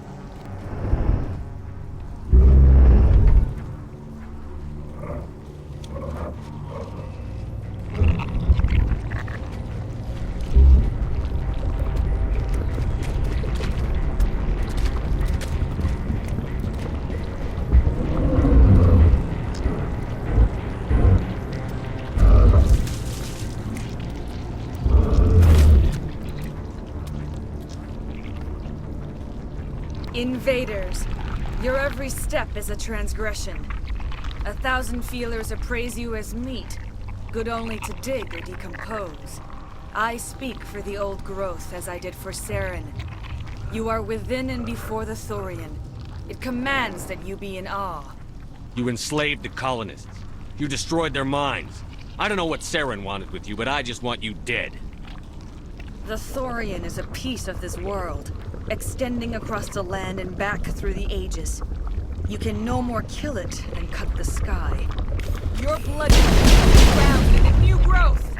Invaders, your every step is a transgression. 1,000 feelers appraise you as meat, good only to dig or decompose. I speak for the old growth as I did for Saren. You are within and before the Thorian. It commands that you be in awe. You enslaved the colonists. You destroyed their minds. I don't know what Saren wanted with you, but I just want you dead. The Thorian is a piece of this world, extending across the land and back through the ages. You can no more kill it and cut the sky. Your blood is ground in the new growth!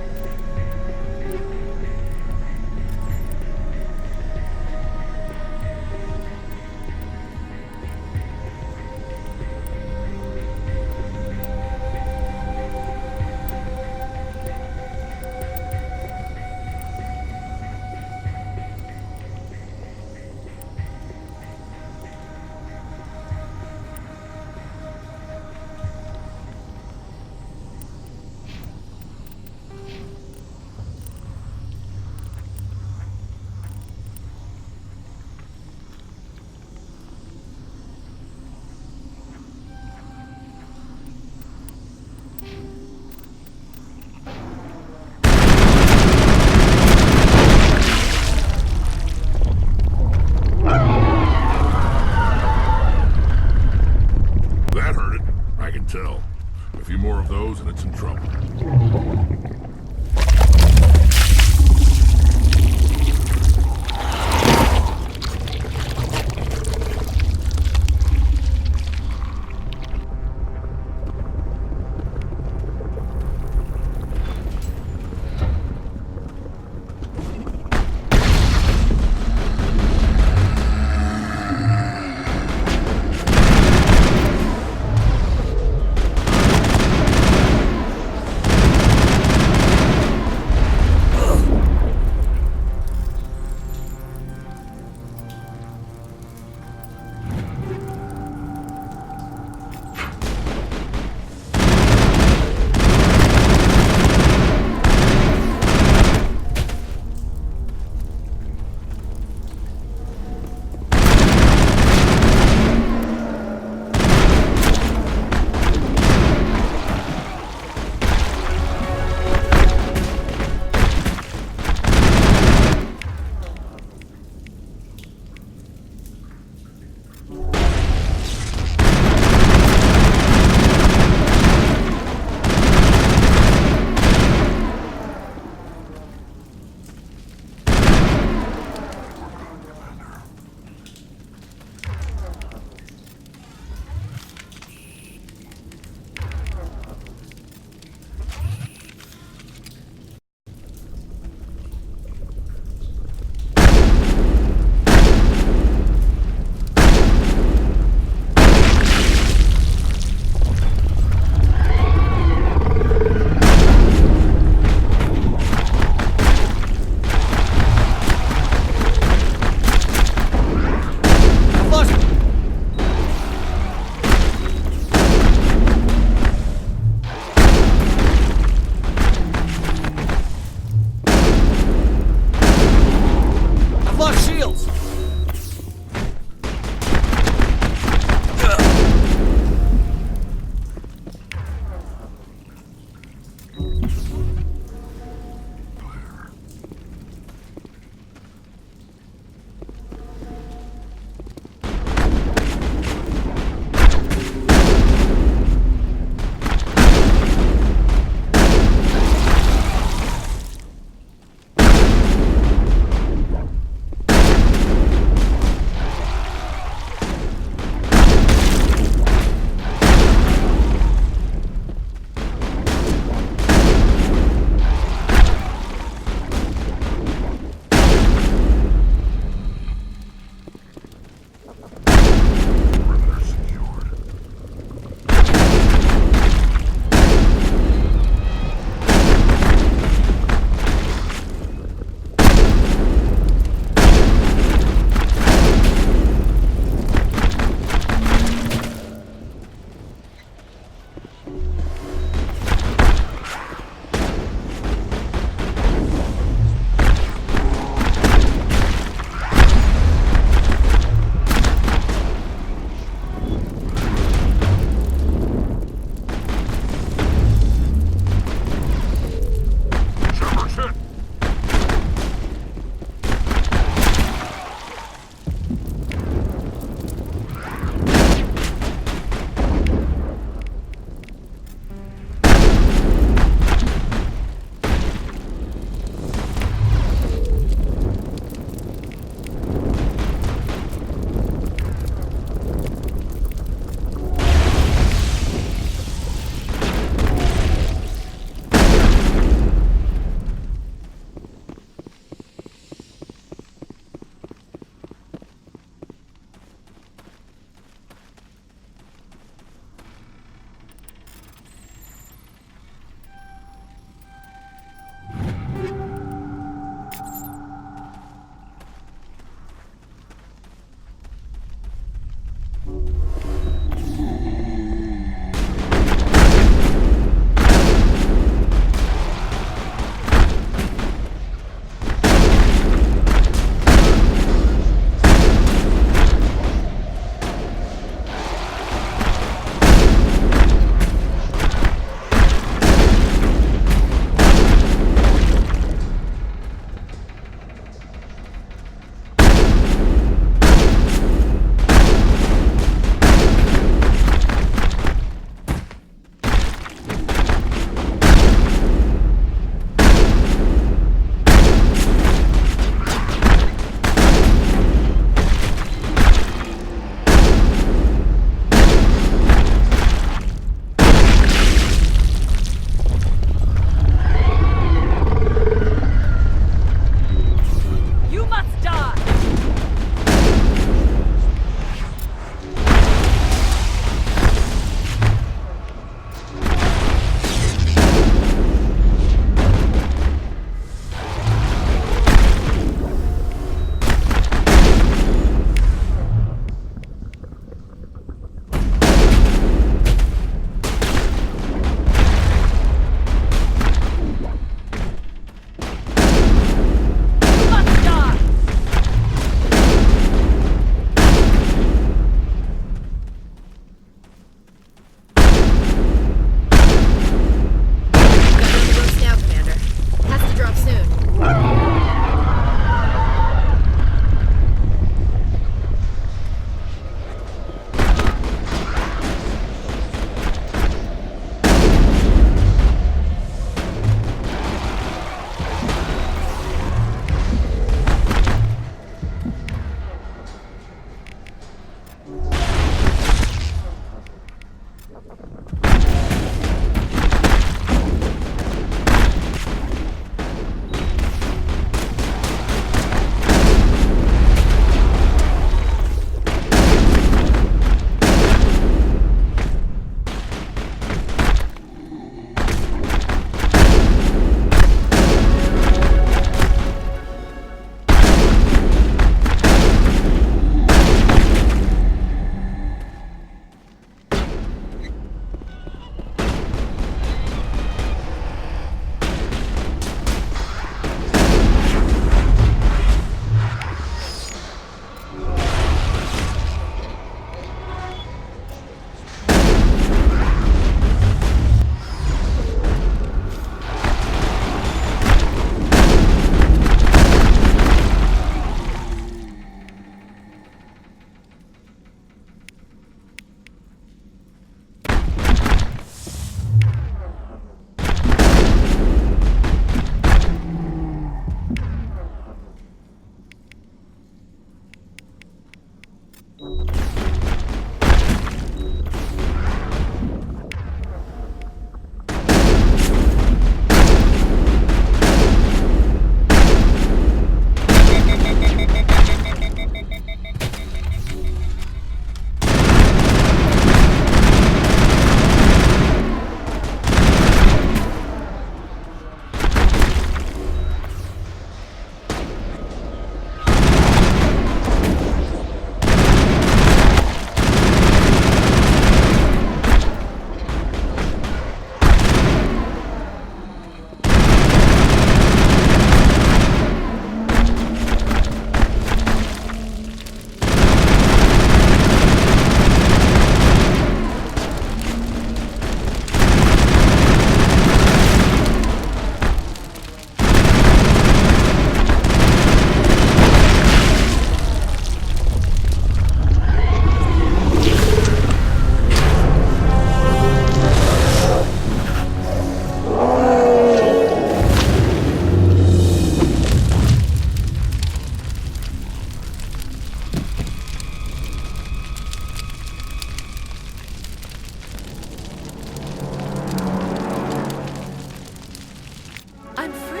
I'm free.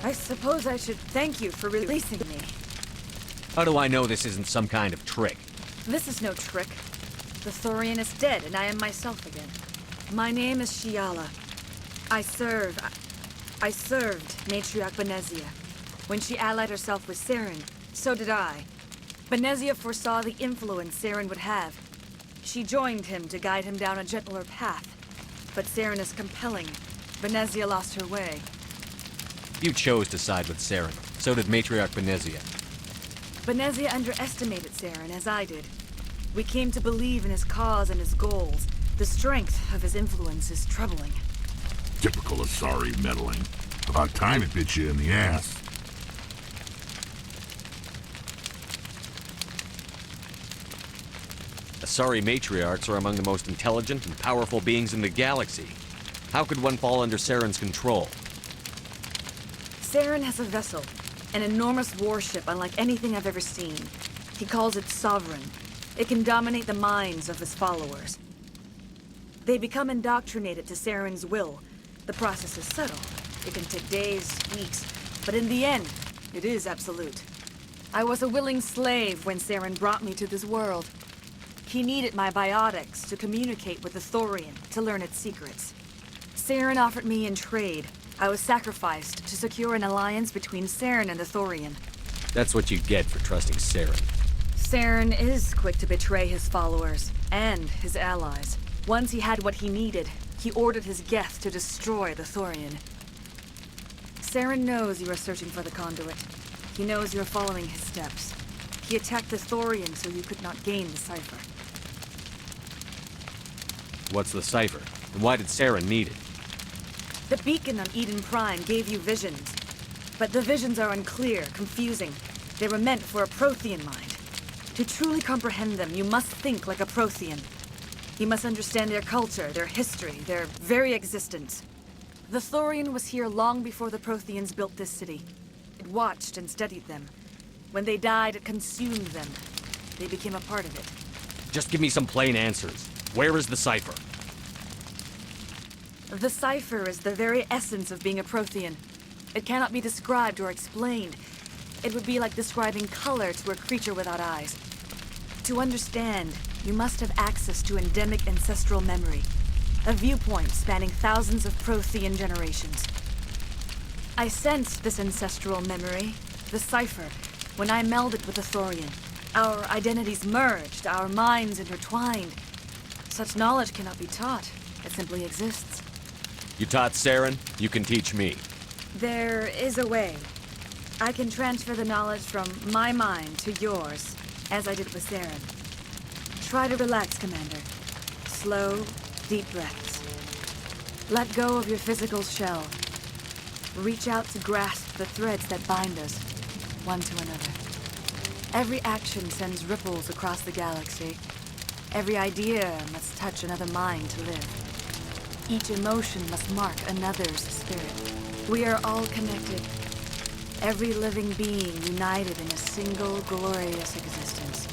I suppose I should thank you for releasing me. How do I know this isn't some kind of trick? This is no trick. The Thorian is dead, and I am myself again. My name is Shiala. I served Matriarch Benezia. When she allied herself with Saren, so did I. Benezia foresaw the influence Saren would have. She joined him to guide him down a gentler path. But Saren is compelling. Benezia lost her way. You chose to side with Saren. So did Matriarch Benezia. Benezia underestimated Saren, as I did. We came to believe in his cause and his goals. The strength of his influence is troubling. Typical Asari meddling. About time it bit you in the ass. Asari matriarchs are among the most intelligent and powerful beings in the galaxy. How could one fall under Saren's control? Saren has a vessel, an enormous warship unlike anything I've ever seen. He calls it Sovereign. It can dominate the minds of his followers. They become indoctrinated to Saren's will. The process is subtle. It can take days, weeks, but in the end, it is absolute. I was a willing slave when Saren brought me to this world. He needed my biotics to communicate with the Thorian, to learn its secrets. Saren offered me in trade. I was sacrificed to secure an alliance between Saren and the Thorian. That's what you get for trusting Saren. Saren is quick to betray his followers, and his allies. Once he had what he needed, he ordered his Geth to destroy the Thorian. Saren knows you are searching for the conduit. He knows you're following his steps. He attacked the Thorian so you could not gain the cipher. What's the cipher? And why did Saren need it? The beacon on Eden Prime gave you visions. But the visions are unclear, confusing. They were meant for a Prothean mind. To truly comprehend them, you must think like a Prothean. You must understand their culture, their history, their very existence. The Thorian was here long before the Protheans built this city. It watched and studied them. When they died, it consumed them. They became a part of it. Just give me some plain answers. Where is the cipher? The cipher is the very essence of being a Prothean. It cannot be described or explained. It would be like describing color to a creature without eyes. To understand, you must have access to endemic ancestral memory, a viewpoint spanning thousands of Prothean generations. I sensed this ancestral memory, the cipher, when I melded with the Thorian. Our identities merged, our minds intertwined. Such knowledge cannot be taught. It simply exists. You taught Saren, you can teach me. There is a way. I can transfer the knowledge from my mind to yours, as I did with Saren. Try to relax, Commander. Slow, deep breaths. Let go of your physical shell. Reach out to grasp the threads that bind us, one to another. Every action sends ripples across the galaxy. Every idea must touch another mind to live. Each emotion must mark another's spirit. We are all connected. Every living being united in a single glorious existence.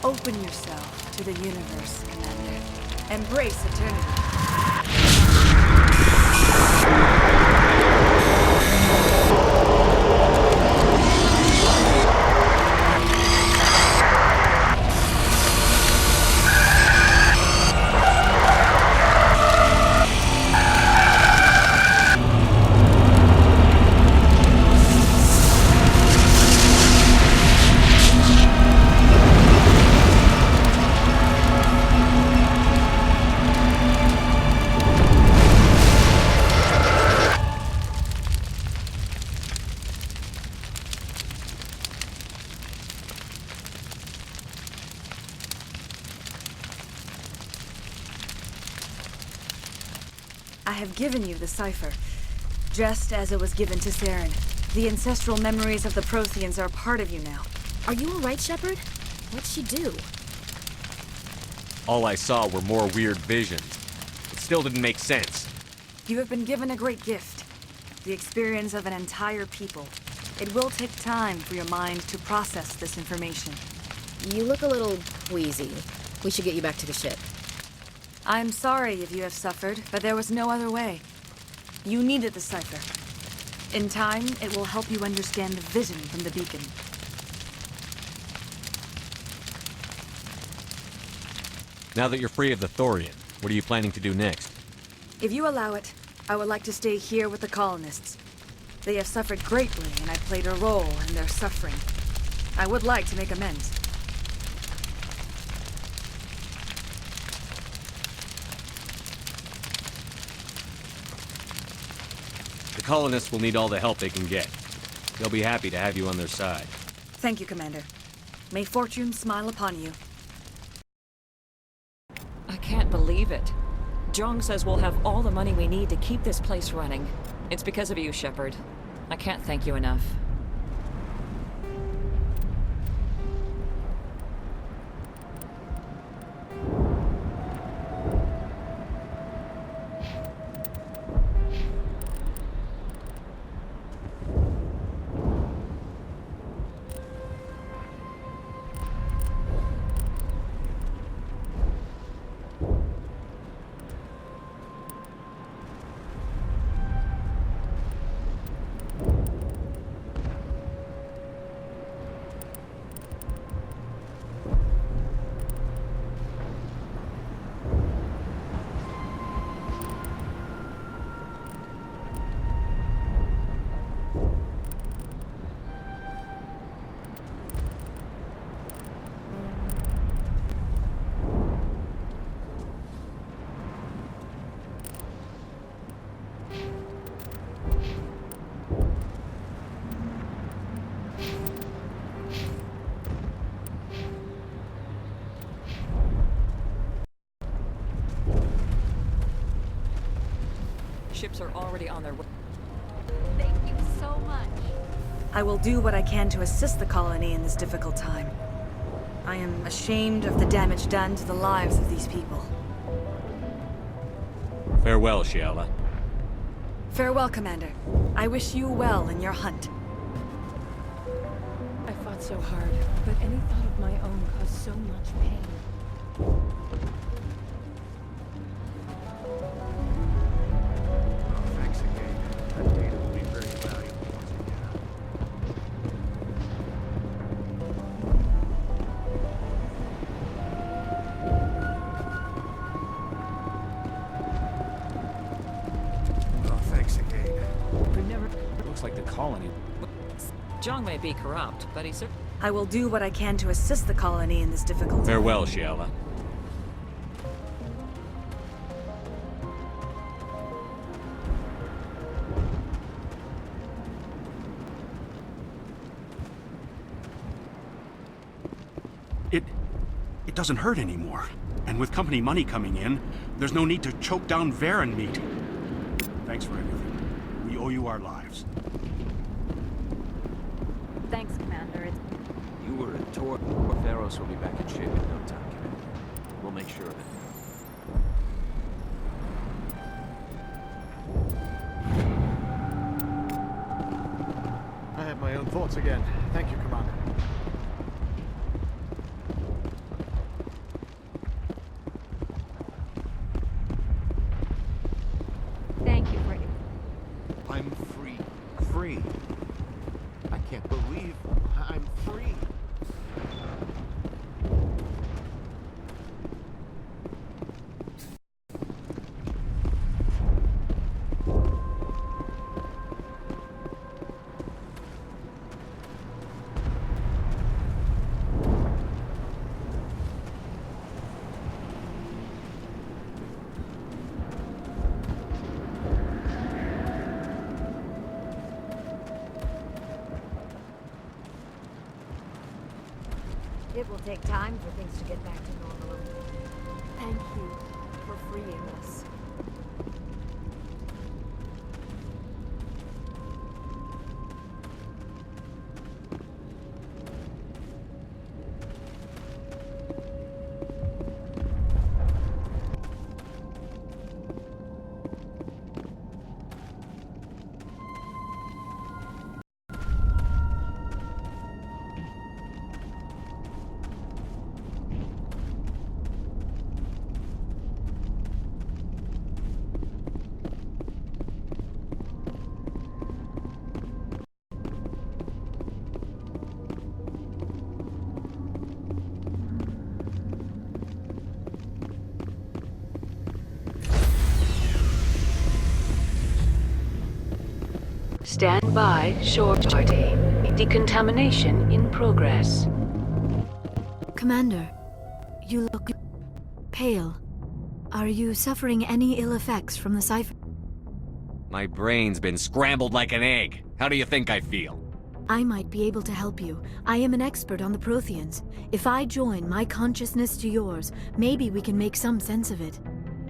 Open yourself to the universe, Commander. Embrace eternity. I have given you the cipher, just as it was given to Saren. The ancestral memories of the Protheans are part of you now. Are you alright, Shepard? What'd she do? All I saw were more weird visions. It still didn't make sense. You have been given a great gift. The experience of an entire people. It will take time for your mind to process this information. You look a little queasy. We should get you back to the ship. I'm sorry if you have suffered, but there was no other way. You needed the cipher. In time, it will help you understand the vision from the beacon. Now that you're free of the Thorian, what are you planning to do next? If you allow it, I would like to stay here with the colonists. They have suffered greatly, and I played a role in their suffering. I would like to make amends. The colonists will need all the help they can get. They'll be happy to have you on their side. Thank you, Commander. May fortune smile upon you. I can't believe it. Jong says we'll have all the money we need to keep this place running. It's because of you, Shepard. I can't thank you enough. Ships are already on their way. Thank you so much. I will do what I can to assist the colony in this difficult time. I am ashamed of the damage done to the lives of these people. Farewell, Shiala. Farewell, Commander. I wish you well in your hunt. I fought so hard, but any thought of my own caused so much pain. Thanks again. That data will be very valuable once again. Oh, thanks again. Looks like the colony. Jong may be corrupt, but he's... I will do what I can to assist the colony in this difficult time. Farewell, Shiala. It doesn't hurt anymore. And with company money coming in, there's no need to choke down Varen meat. Thanks for everything. We owe you our lives. Thanks, Commander. You were a tour. Theros will be back in shape in no time, Commander. We'll make sure of it. I have my own thoughts again. Thank you, Commander. Thank you for... I'm free. Free. I can't believe I'm free. It will take time for things to get back to normal. Thank you for freeing us. Stand by, shore party. Decontamination in progress. Commander, you look pale. Are you suffering any ill effects from the cipher? My brain's been scrambled like an egg. How do you think I feel? I might be able to help you. I am an expert on the Protheans. If I join my consciousness to yours, maybe we can make some sense of it.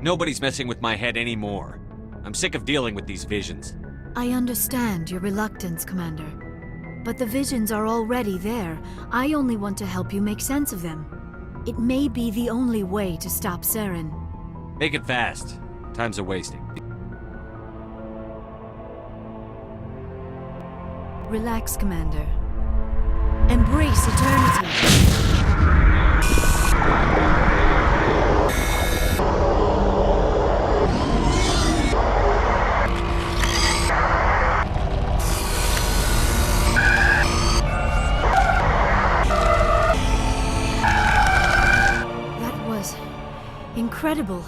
Nobody's messing with my head anymore. I'm sick of dealing with these visions. I understand your reluctance, Commander. But the visions are already there. I only want to help you make sense of them. It may be the only way to stop Saren. Make it fast. Time's a wasting. Relax, Commander. Embrace eternity. That was incredible.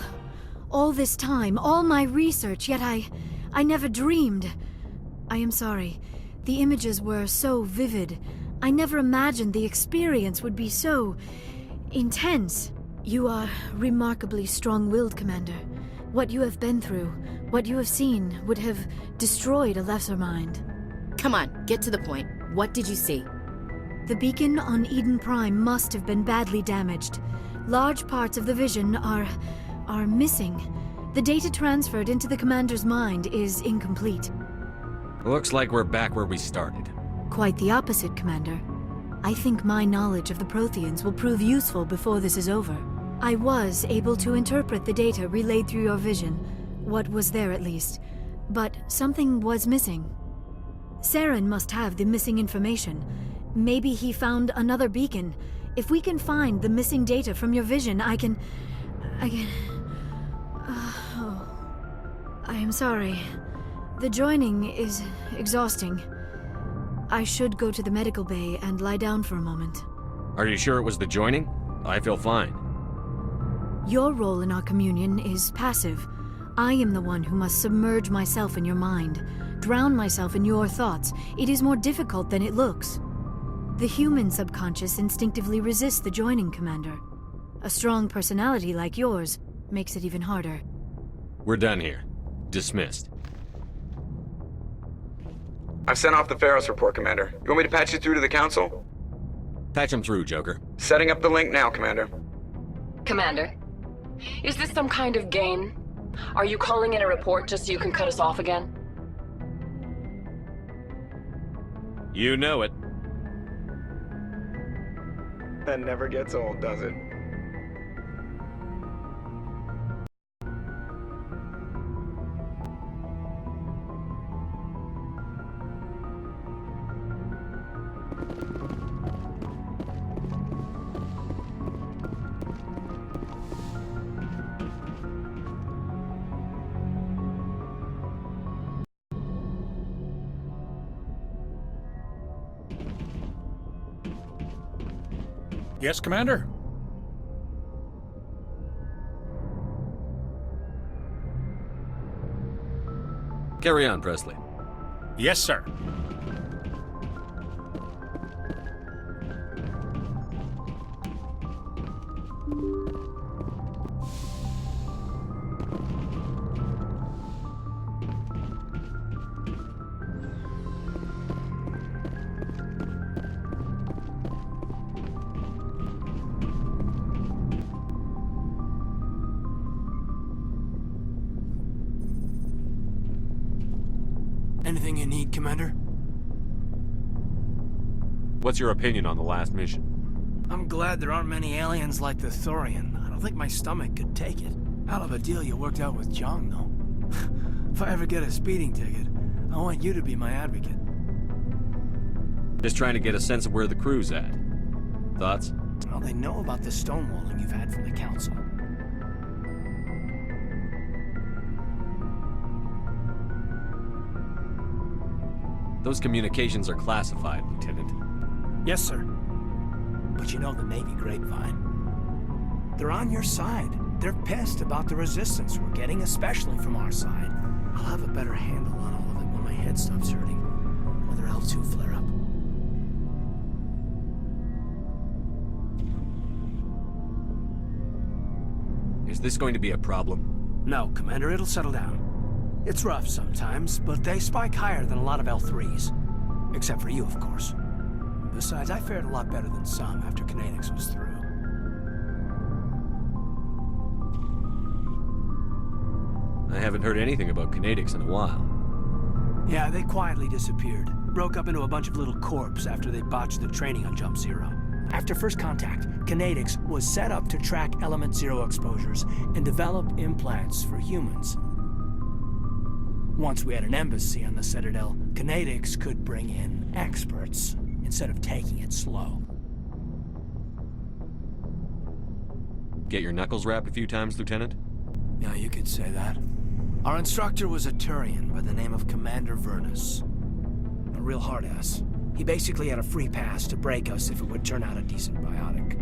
All this time, all my research, yet I never dreamed. I am sorry. The images were so vivid. I never imagined the experience would be so intense. You are remarkably strong-willed, Commander. What you have been through, what you have seen, would have destroyed a lesser mind. Come on, get to the point. What did you see? The beacon on Eden Prime must have been badly damaged. Large parts of the vision are missing. The data transferred into the Commander's mind is incomplete. Looks like we're back where we started. Quite the opposite, Commander. I think my knowledge of the Protheans will prove useful before this is over. I was able to interpret the data relayed through your vision, what was there at least, but something was missing. Saren must have the missing information. Maybe he found another beacon. If we can find the missing data from your vision, I can... I am sorry. The joining is exhausting. I should go to the medical bay and lie down for a moment. Are you sure it was the joining? I feel fine. Your role in our communion is passive. I am the one who must submerge myself in your mind, drown myself in your thoughts. It is more difficult than it looks. The human subconscious instinctively resists the joining, Commander. A strong personality like yours makes it even harder. We're done here. Dismissed. I've sent off the Pharos report, Commander. You want me to patch you through to the Council? Patch him through, Joker. Setting up the link now, Commander. Commander, is this some kind of game? Are you calling in a report just so you can cut us off again? You know it. That never gets old, does it? Yes, Commander? Carry on, Presley. Yes, sir. Anything you need, Commander? What's your opinion on the last mission? I'm glad there aren't many aliens like the Thorian. I don't think my stomach could take it. Hell of a deal you worked out with Jung, though. If I ever get a speeding ticket, I want you to be my advocate. Just trying to get a sense of where the crew's at. Thoughts? Well, they know about the stonewalling you've had from the Council. Those communications are classified, Lieutenant. Yes, sir. But you know the Navy grapevine. They're on your side. They're pissed about the resistance we're getting, especially from our side. I'll have a better handle on all of it when my head stops hurting. Another L2 flare-up. Is this going to be a problem? No, Commander, it'll settle down. It's rough sometimes, but they spike higher than a lot of L3s. Except for you, of course. Besides, I fared a lot better than some after Kinetics was through. I haven't heard anything about Kinetics in a while. Yeah, they quietly disappeared. Broke up into a bunch of little corps after they botched the training on Jump Zero. After first contact, Kinetics was set up to track Element Zero exposures and develop implants for humans. Once we had an embassy on the Citadel, Kinetics could bring in experts instead of taking it slow. Get your knuckles rapped a few times, Lieutenant? Yeah, you could say that. Our instructor was a Turian by the name of Commander Vernus. A real hard-ass. He basically had a free pass to break us if it would turn out a decent biotic.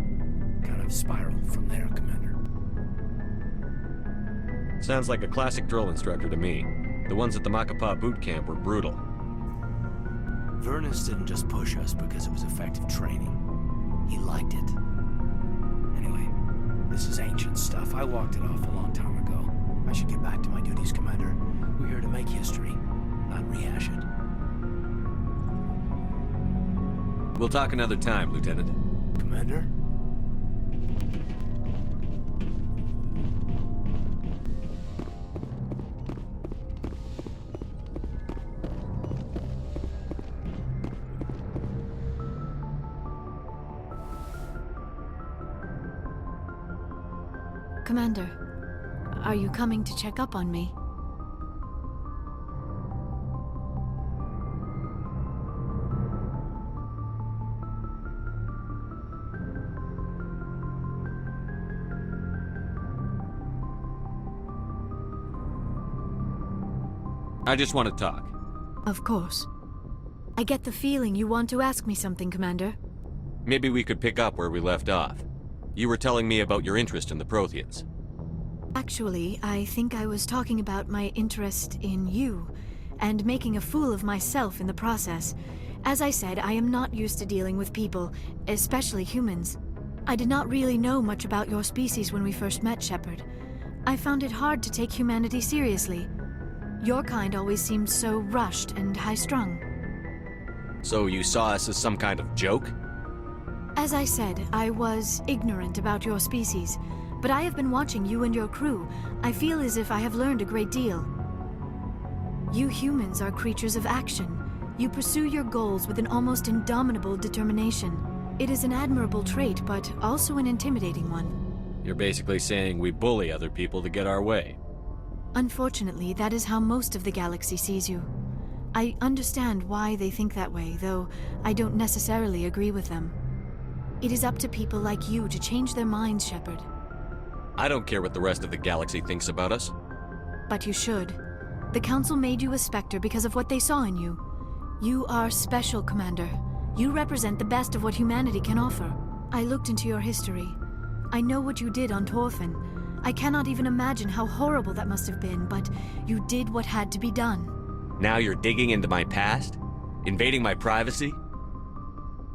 Kind of spiraled from there, Commander. Sounds like a classic drill instructor to me. The ones at the Macapa boot camp were brutal. Vernus didn't just push us because it was effective training. He liked it. Anyway, this is ancient stuff. I walked it off a long time ago. I should get back to my duties, Commander. We're here to make history, not rehash it. We'll talk another time, Lieutenant. Commander? Commander, are you coming to check up on me? I just want to talk. Of course. I get the feeling you want to ask me something, Commander. Maybe we could pick up where we left off. You were telling me about your interest in the Protheans. Actually, I think I was talking about my interest in you, and making a fool of myself in the process. As I said, I am not used to dealing with people, especially humans. I did not really know much about your species when we first met, Shepard. I found it hard to take humanity seriously. Your kind always seemed so rushed and high-strung. So you saw us as some kind of joke? As I said, I was ignorant about your species, but I have been watching you and your crew. I feel as if I have learned a great deal. You humans are creatures of action. You pursue your goals with an almost indomitable determination. It is an admirable trait, but also an intimidating one. You're basically saying we bully other people to get our way. Unfortunately, that is how most of the galaxy sees you. I understand why they think that way, though I don't necessarily agree with them. It is up to people like you to change their minds, Shepard. I don't care what the rest of the galaxy thinks about us. But you should. The Council made you a Spectre because of what they saw in you. You are special, Commander. You represent the best of what humanity can offer. I looked into your history. I know what you did on Torfin. I cannot even imagine how horrible that must have been, but you did what had to be done. Now you're digging into my past? Invading my privacy?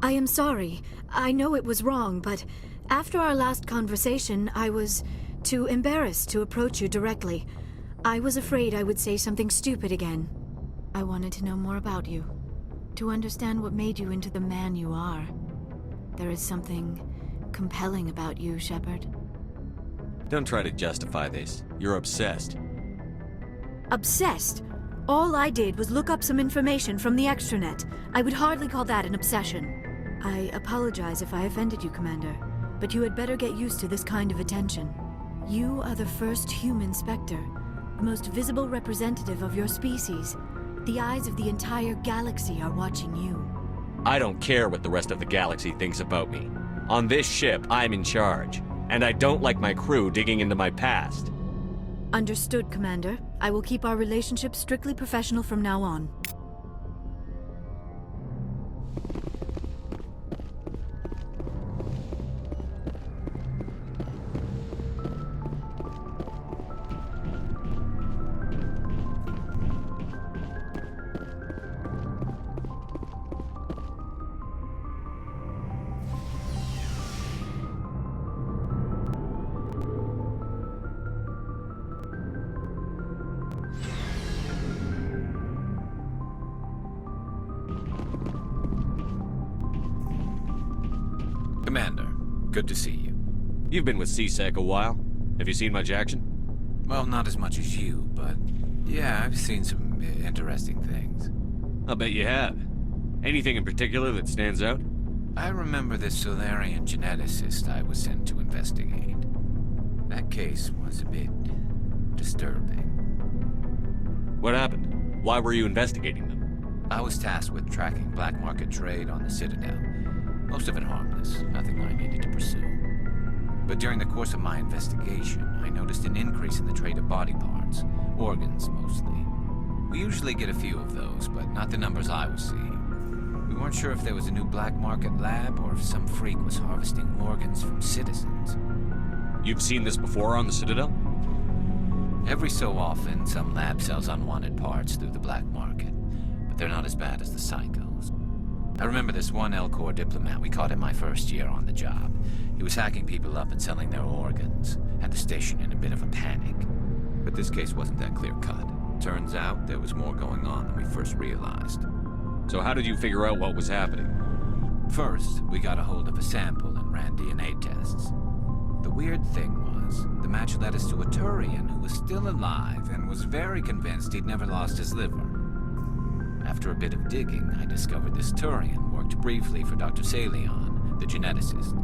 I am sorry. I know it was wrong, but after our last conversation, I was too embarrassed to approach you directly. I was afraid I would say something stupid again. I wanted to know more about you, to understand what made you into the man you are. There is something compelling about you, Shepard. Don't try to justify this. You're obsessed. Obsessed? All I did was look up some information from the extranet. I would hardly call that an obsession. I apologize if I offended you, Commander, but you had better get used to this kind of attention. You are the first human Spectre, the most visible representative of your species. The eyes of the entire galaxy are watching you. I don't care what the rest of the galaxy thinks about me. On this ship, I'm in charge, and I don't like my crew digging into my past. Understood, Commander. I will keep our relationship strictly professional from now on. Good to see you. You've been with CSEC a while. Have you seen much action? Well, not as much as you, but yeah, I've seen some interesting things. I'll bet you have. Anything in particular that stands out? I remember this Solarian geneticist I was sent to investigate. That case was a bit disturbing. What happened? Why were you investigating them? I was tasked with tracking black market trade on the Citadel. Most of it harmless, nothing I needed to pursue. But during the course of my investigation, I noticed an increase in the trade of body parts, organs mostly. We usually get a few of those, but not the numbers I was seeing. We weren't sure if there was a new black market lab or if some freak was harvesting organs from citizens. You've seen this before on the Citadel? Every so often, some lab sells unwanted parts through the black market, but they're not as bad as the psychos. I remember this one L-Corps diplomat we caught in my first year on the job. He was hacking people up and selling their organs, had the station in a bit of a panic. But this case wasn't that clear-cut. Turns out there was more going on than we first realized. So how did you figure out what was happening? First, we got a hold of a sample and ran DNA tests. The weird thing was, the match led us to a Turian who was still alive and was very convinced he'd never lost his liver. After a bit of digging, I discovered this Turian worked briefly for Dr. Salion, the geneticist.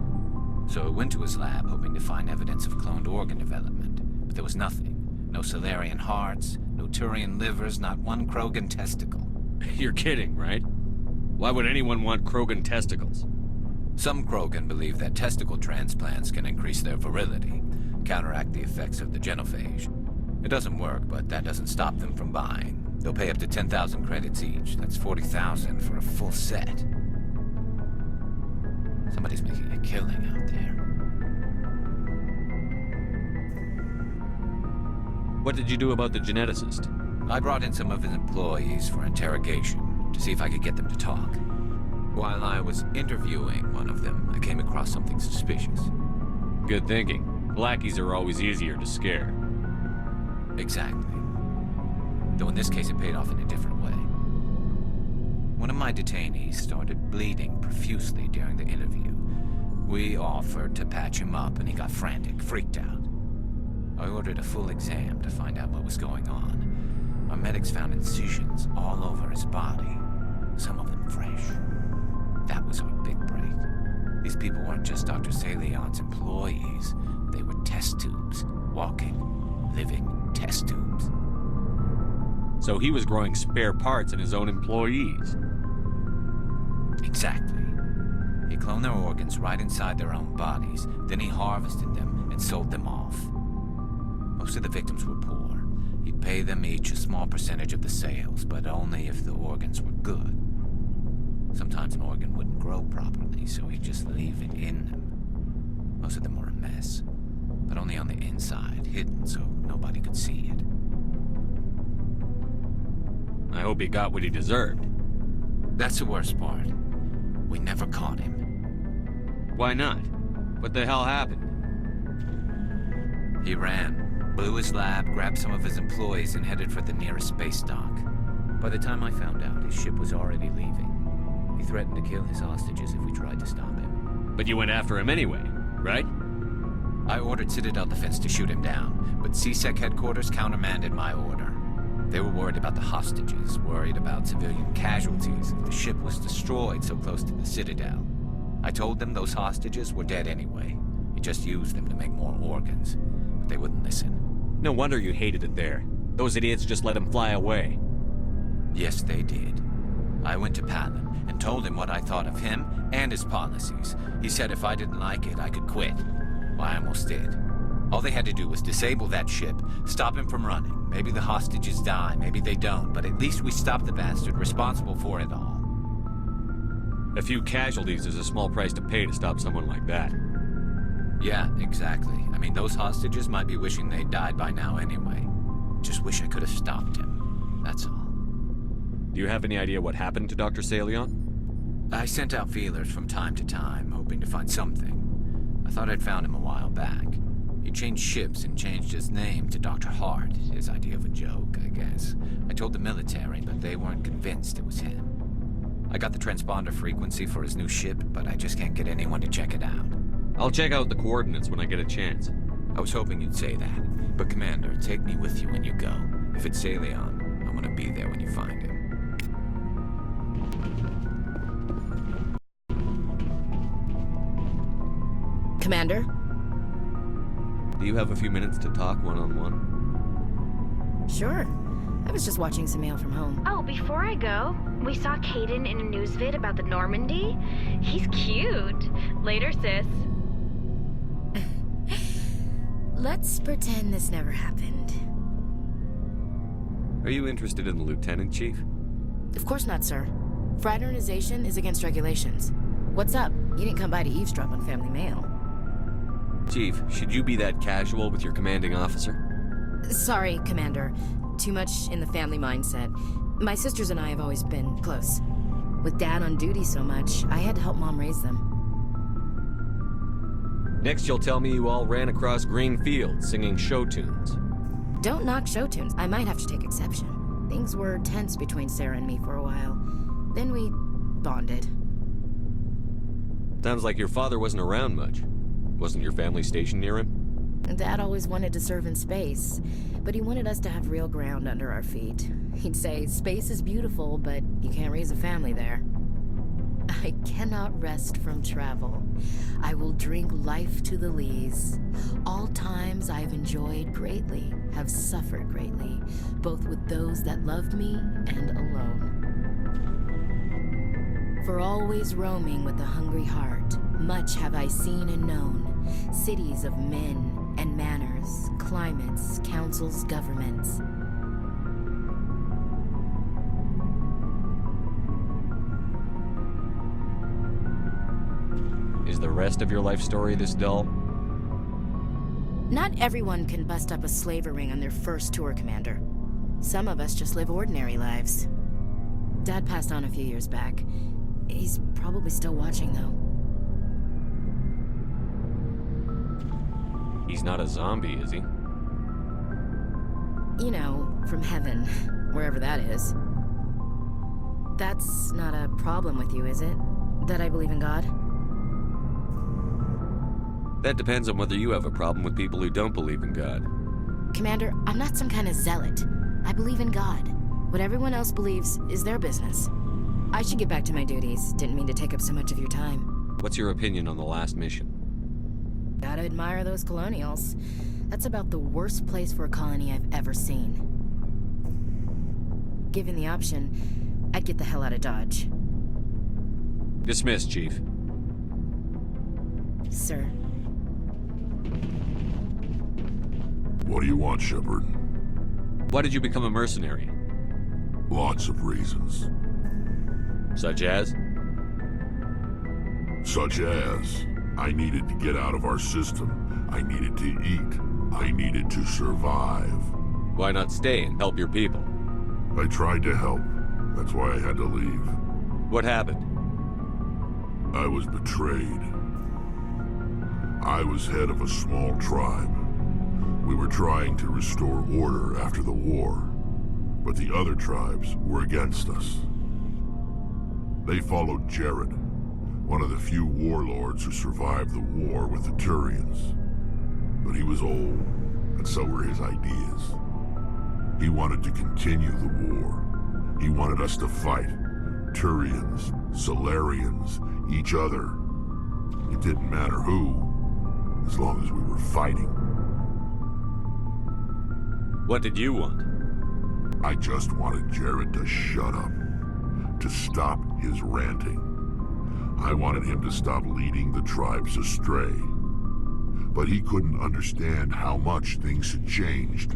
So I went to his lab hoping to find evidence of cloned organ development, but there was nothing. No Solarian hearts, no Turian livers, not one Krogan testicle. You're kidding, right? Why would anyone want Krogan testicles? Some Krogan believe that testicle transplants can increase their virility, counteract the effects of the genophage. It doesn't work, but that doesn't stop them from buying. They'll pay up to 10,000 credits each. That's 40,000 for a full set. Somebody's making a killing out there. What did you do about the geneticist? I brought in some of his employees for interrogation, to see if I could get them to talk. While I was interviewing one of them, I came across something suspicious. Good thinking. Lackeys are always easier to scare. Exactly. Though in this case it paid off in a different way. One of my detainees started bleeding profusely during the interview. We offered to patch him up and he got frantic, freaked out. I ordered a full exam to find out what was going on. Our medics found incisions all over his body, some of them fresh. That was our big break. These people weren't just Dr. Salion's employees. They were test tubes. Walking, living test tubes. So he was growing spare parts in his own employees. Exactly. He cloned their organs right inside their own bodies. Then he harvested them and sold them off. Most of the victims were poor. He'd pay them each a small percentage of the sales, but only if the organs were good. Sometimes an organ wouldn't grow properly, so he'd just leave it in them. Most of them were a mess, but only on the inside, hidden so nobody could see it. I hope he got what he deserved. That's the worst part. We never caught him. Why not? What the hell happened? He ran, blew his lab, grabbed some of his employees, and headed for the nearest space dock. By the time I found out, his ship was already leaving. He threatened to kill his hostages if we tried to stop him. But you went after him anyway, right? I ordered Citadel Defense to shoot him down, but CSEC headquarters countermanded my order. They were worried about the hostages, worried about civilian casualties if the ship was destroyed so close to the Citadel. I told them those hostages were dead anyway. He just used them to make more organs, but they wouldn't listen. No wonder you hated it there. Those idiots just let him fly away. Yes, they did. I went to Palin and told him what I thought of him and his policies. He said if I didn't like it, I could quit. Well, I almost did. All they had to do was disable that ship, stop him from running. Maybe the hostages die, maybe they don't, but at least we stopped the bastard responsible for it all. A few casualties is a small price to pay to stop someone like that. Yeah, exactly. I mean, those hostages might be wishing they'd died by now anyway. Just wish I could have stopped him. That's all. Do you have any idea what happened to Dr. Salion? I sent out feelers from time to time, hoping to find something. I thought I'd found him a while back. He changed ships and changed his name to Dr. Hart, his idea of a joke, I guess. I told the military, but they weren't convinced it was him. I got the transponder frequency for his new ship, but I just can't get anyone to check it out. I'll check out the coordinates when I get a chance. I was hoping you'd say that. But Commander, take me with you when you go. If it's Leon, I want to be there when you find him. Commander? Do you have a few minutes to talk one-on-one? Sure. I was just watching some mail from home. Oh, before I go, we saw Caden in a news vid about the Normandy. He's cute. Later, sis. Let's pretend this never happened. Are you interested in the Lieutenant, Chief? Of course not, sir. Fraternization is against regulations. What's up? You didn't come by to eavesdrop on family mail. Chief, should you be that casual with your commanding officer? Sorry, Commander. Too much in the family mindset. My sisters and I have always been close. With Dad on duty so much, I had to help Mom raise them. Next, you'll tell me you all ran across green fields singing show tunes. Don't knock show tunes. I might have to take exception. Things were tense between Sarah and me for a while. Then we bonded. Sounds like your father wasn't around much. Wasn't your family stationed near him? Dad always wanted to serve in space, but he wanted us to have real ground under our feet. He'd say, space is beautiful, but you can't raise a family there. I cannot rest from travel. I will drink life to the lees. All times I've enjoyed greatly, have suffered greatly, both with those that loved me and alone. For always roaming with a hungry heart, much have I seen and known, cities of men and manners, climates, councils, governments. Is the rest of your life story this dull? Not everyone can bust up a slaver ring on their first tour, Commander. Some of us just live ordinary lives. Dad passed on a few years back. He's probably still watching, though. He's not a zombie, is he? You know, from heaven, wherever that is. That's not a problem with you, is it? That I believe in God? That depends on whether you have a problem with people who don't believe in God. Commander, I'm not some kind of zealot. I believe in God. What everyone else believes is their business. I should get back to my duties. Didn't mean to take up so much of your time. What's your opinion on the last mission? Gotta admire those colonials. That's about the worst place for a colony I've ever seen. Given the option, I'd get the hell out of Dodge. Dismissed, Chief. Sir. What do you want, Shepard? Why did you become a mercenary? Lots of reasons. Such as? Such as, I needed to get out of our system. I needed to eat. I needed to survive. Why not stay and help your people? I tried to help. That's why I had to leave. What happened? I was betrayed. I was head of a small tribe. We were trying to restore order after the war, but the other tribes were against us. They followed Jared, one of the few warlords who survived the war with the Turians. But he was old, and so were his ideas. He wanted to continue the war. He wanted us to fight. Turians, Solarians, each other. It didn't matter who, as long as we were fighting. What did you want? I just wanted Jared to shut up, to stop his ranting. I wanted him to stop leading the tribes astray. But he couldn't understand how much things had changed.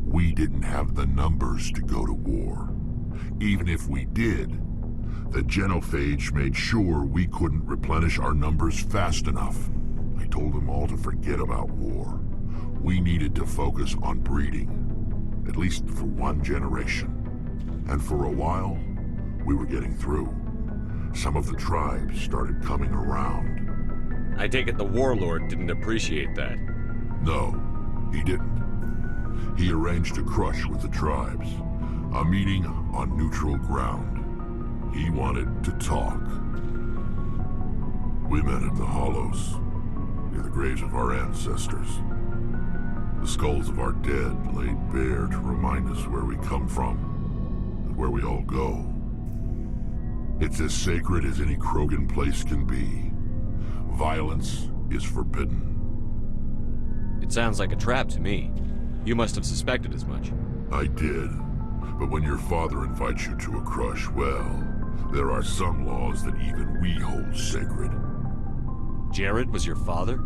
We didn't have the numbers to go to war. Even if we did, the genophage made sure we couldn't replenish our numbers fast enough. I told them all to forget about war. We needed to focus on breeding, at least for one generation. And for a while, we were getting through. Some of the tribes started coming around. I take it the warlord didn't appreciate that. No, he didn't. He arranged a crush with the tribes, a meeting on neutral ground. He wanted to talk. We met at the Hollows. near the graves of our ancestors. The skulls of our dead laid bare to remind us where we come from and where we all go. It's as sacred as any Krogan place can be. Violence is forbidden. It sounds like a trap to me. You must have suspected as much. I did. But when your father invites you to a crush, well, there are some laws that even we hold sacred. Jared was your father?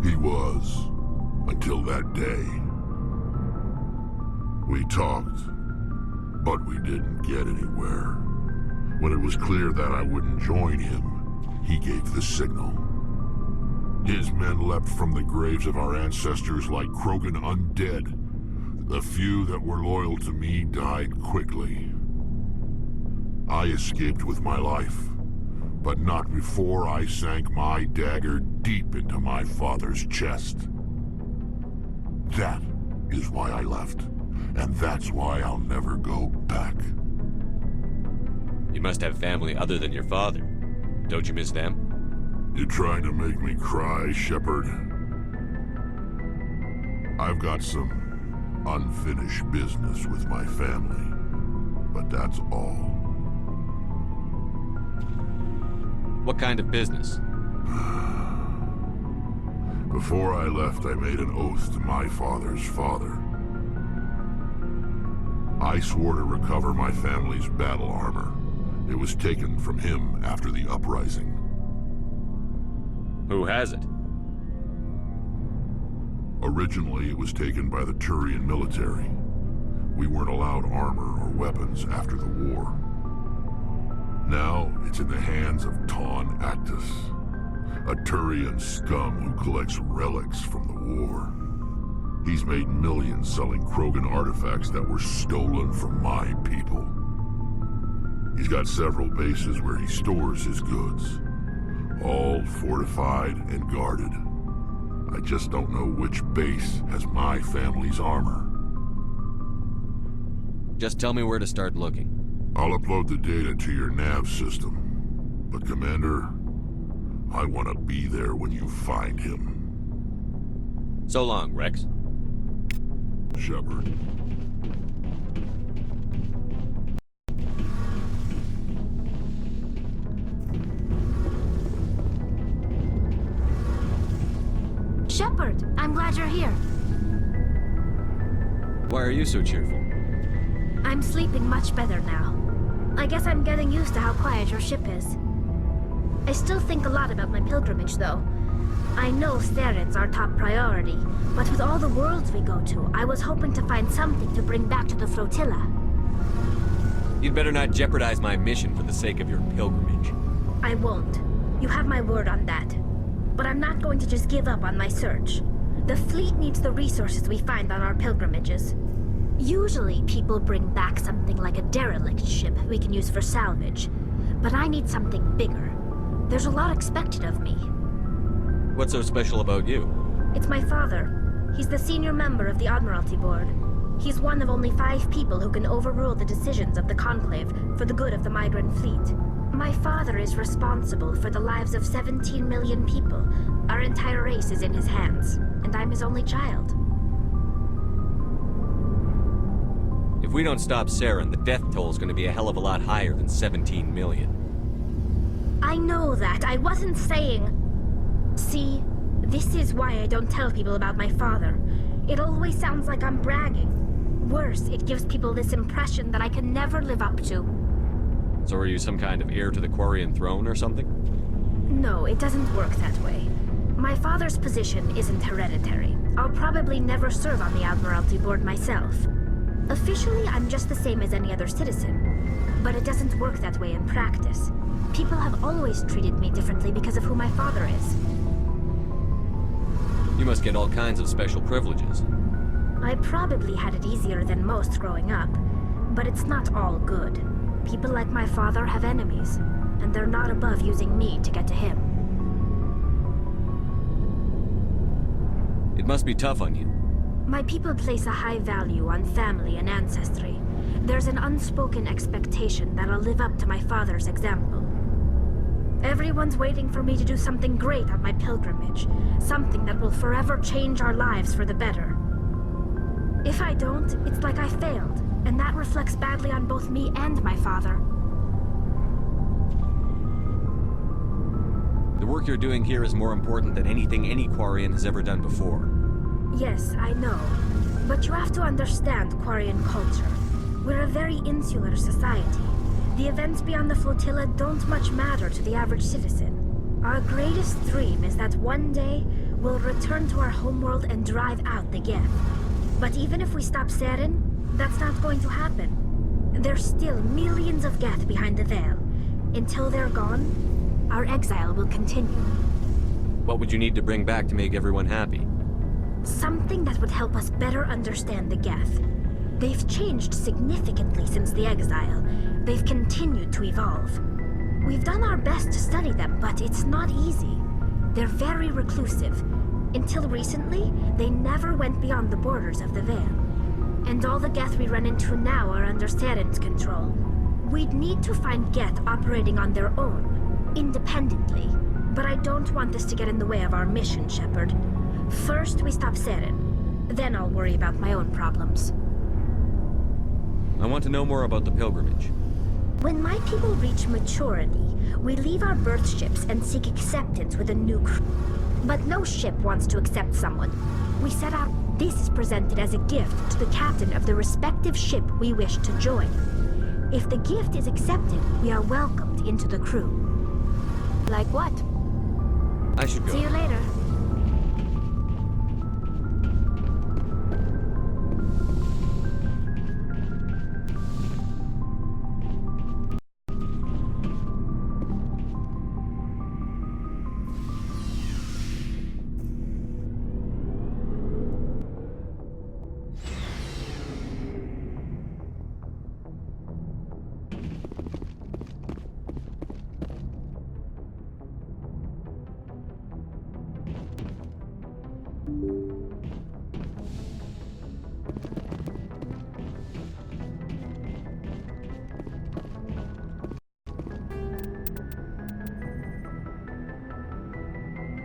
He was. Until that day. We talked, but we didn't get anywhere. When it was clear that I wouldn't join him, he gave the signal. His men leapt from the graves of our ancestors like Krogan undead. The few that were loyal to me died quickly. I escaped with my life, but not before I sank my dagger deep into my father's chest. That is why I left, and that's why I'll never go back. You must have family other than your father. Don't you miss them? You trying to make me cry, Shepard? I've got some unfinished business with my family, but that's all. What kind of business? Before I left, I made an oath to my father's father. I swore to recover my family's battle armor. It was taken from him after the uprising. Who has it? Originally, it was taken by the Turian military. We weren't allowed armor or weapons after the war. Now, it's in the hands of Taun Actus, a Turian scum who collects relics from the war. He's made millions selling Krogan artifacts that were stolen from my people. He's got several bases where he stores his goods, all fortified and guarded. I just don't know which base has my family's armor. Just tell me where to start looking. I'll upload the data to your nav system. But Commander, I want to be there when you find him. So long, Rex. Shepard. Shepard, I'm glad you're here. Why are you so cheerful? I'm sleeping much better now. I guess I'm getting used to how quiet your ship is. I still think a lot about my pilgrimage, though. I know Steren's our top priority, but with all the worlds we go to, I was hoping to find something to bring back to the flotilla. You'd better not jeopardize my mission for the sake of your pilgrimage. I won't. You have my word on that. But I'm not going to just give up on my search. The fleet needs the resources we find on our pilgrimages. Usually, people bring back something like a derelict ship we can use for salvage. But I need something bigger. There's a lot expected of me. What's so special about you? It's my father. He's the senior member of the Admiralty Board. He's one of only 5 people who can overrule the decisions of the Conclave for the good of the migrant fleet. My father is responsible for the lives of 17 million people. Our entire race is in his hands, and I'm his only child. If we don't stop Saren, the death toll is going to be a hell of a lot higher than 17 million. I know that. I wasn't saying... See, this is why I don't tell people about my father. It always sounds like I'm bragging. Worse, it gives people this impression that I can never live up to. So are you some kind of heir to the Quarian throne or something? No, it doesn't work that way. My father's position isn't hereditary. I'll probably never serve on the Admiralty Board myself. Officially, I'm just the same as any other citizen. But it doesn't work that way in practice. People have always treated me differently because of who my father is. You must get all kinds of special privileges. I probably had it easier than most growing up, but it's not all good. People like my father have enemies, and they're not above using me to get to him. It must be tough on you. My people place a high value on family and ancestry. There's an unspoken expectation that I'll live up to my father's example. Everyone's waiting for me to do something great on my pilgrimage. Something that will forever change our lives for the better. If I don't, it's like I failed, and that reflects badly on both me and my father. The work you're doing here is more important than anything any Quarian has ever done before. Yes, I know. But you have to understand Quarian culture. We're a very insular society. The events beyond the flotilla don't much matter to the average citizen. Our greatest dream is that one day we'll return to our homeworld and drive out the Geth. But even if we stop Saren, that's not going to happen. There's still millions of Geth behind the veil. Until they're gone, our exile will continue. What would you need to bring back to make everyone happy? Something that would help us better understand the Geth. They've changed significantly since the exile. They've continued to evolve. We've done our best to study them, but it's not easy. They're very reclusive. Until recently, they never went beyond the borders of the Veil. And all the Geth we run into now are under Saren's control. We'd need to find Geth operating on their own, independently. But I don't want this to get in the way of our mission, Shepard. First, we stop Saren. Then I'll worry about my own problems. I want to know more about the pilgrimage. When my people reach maturity, we leave our birth ships and seek acceptance with a new crew. But no ship wants to accept someone. We set out. This is presented as a gift to the captain of the respective ship we wish to join. If the gift is accepted, we are welcomed into the crew. Like what? I should go. See you later.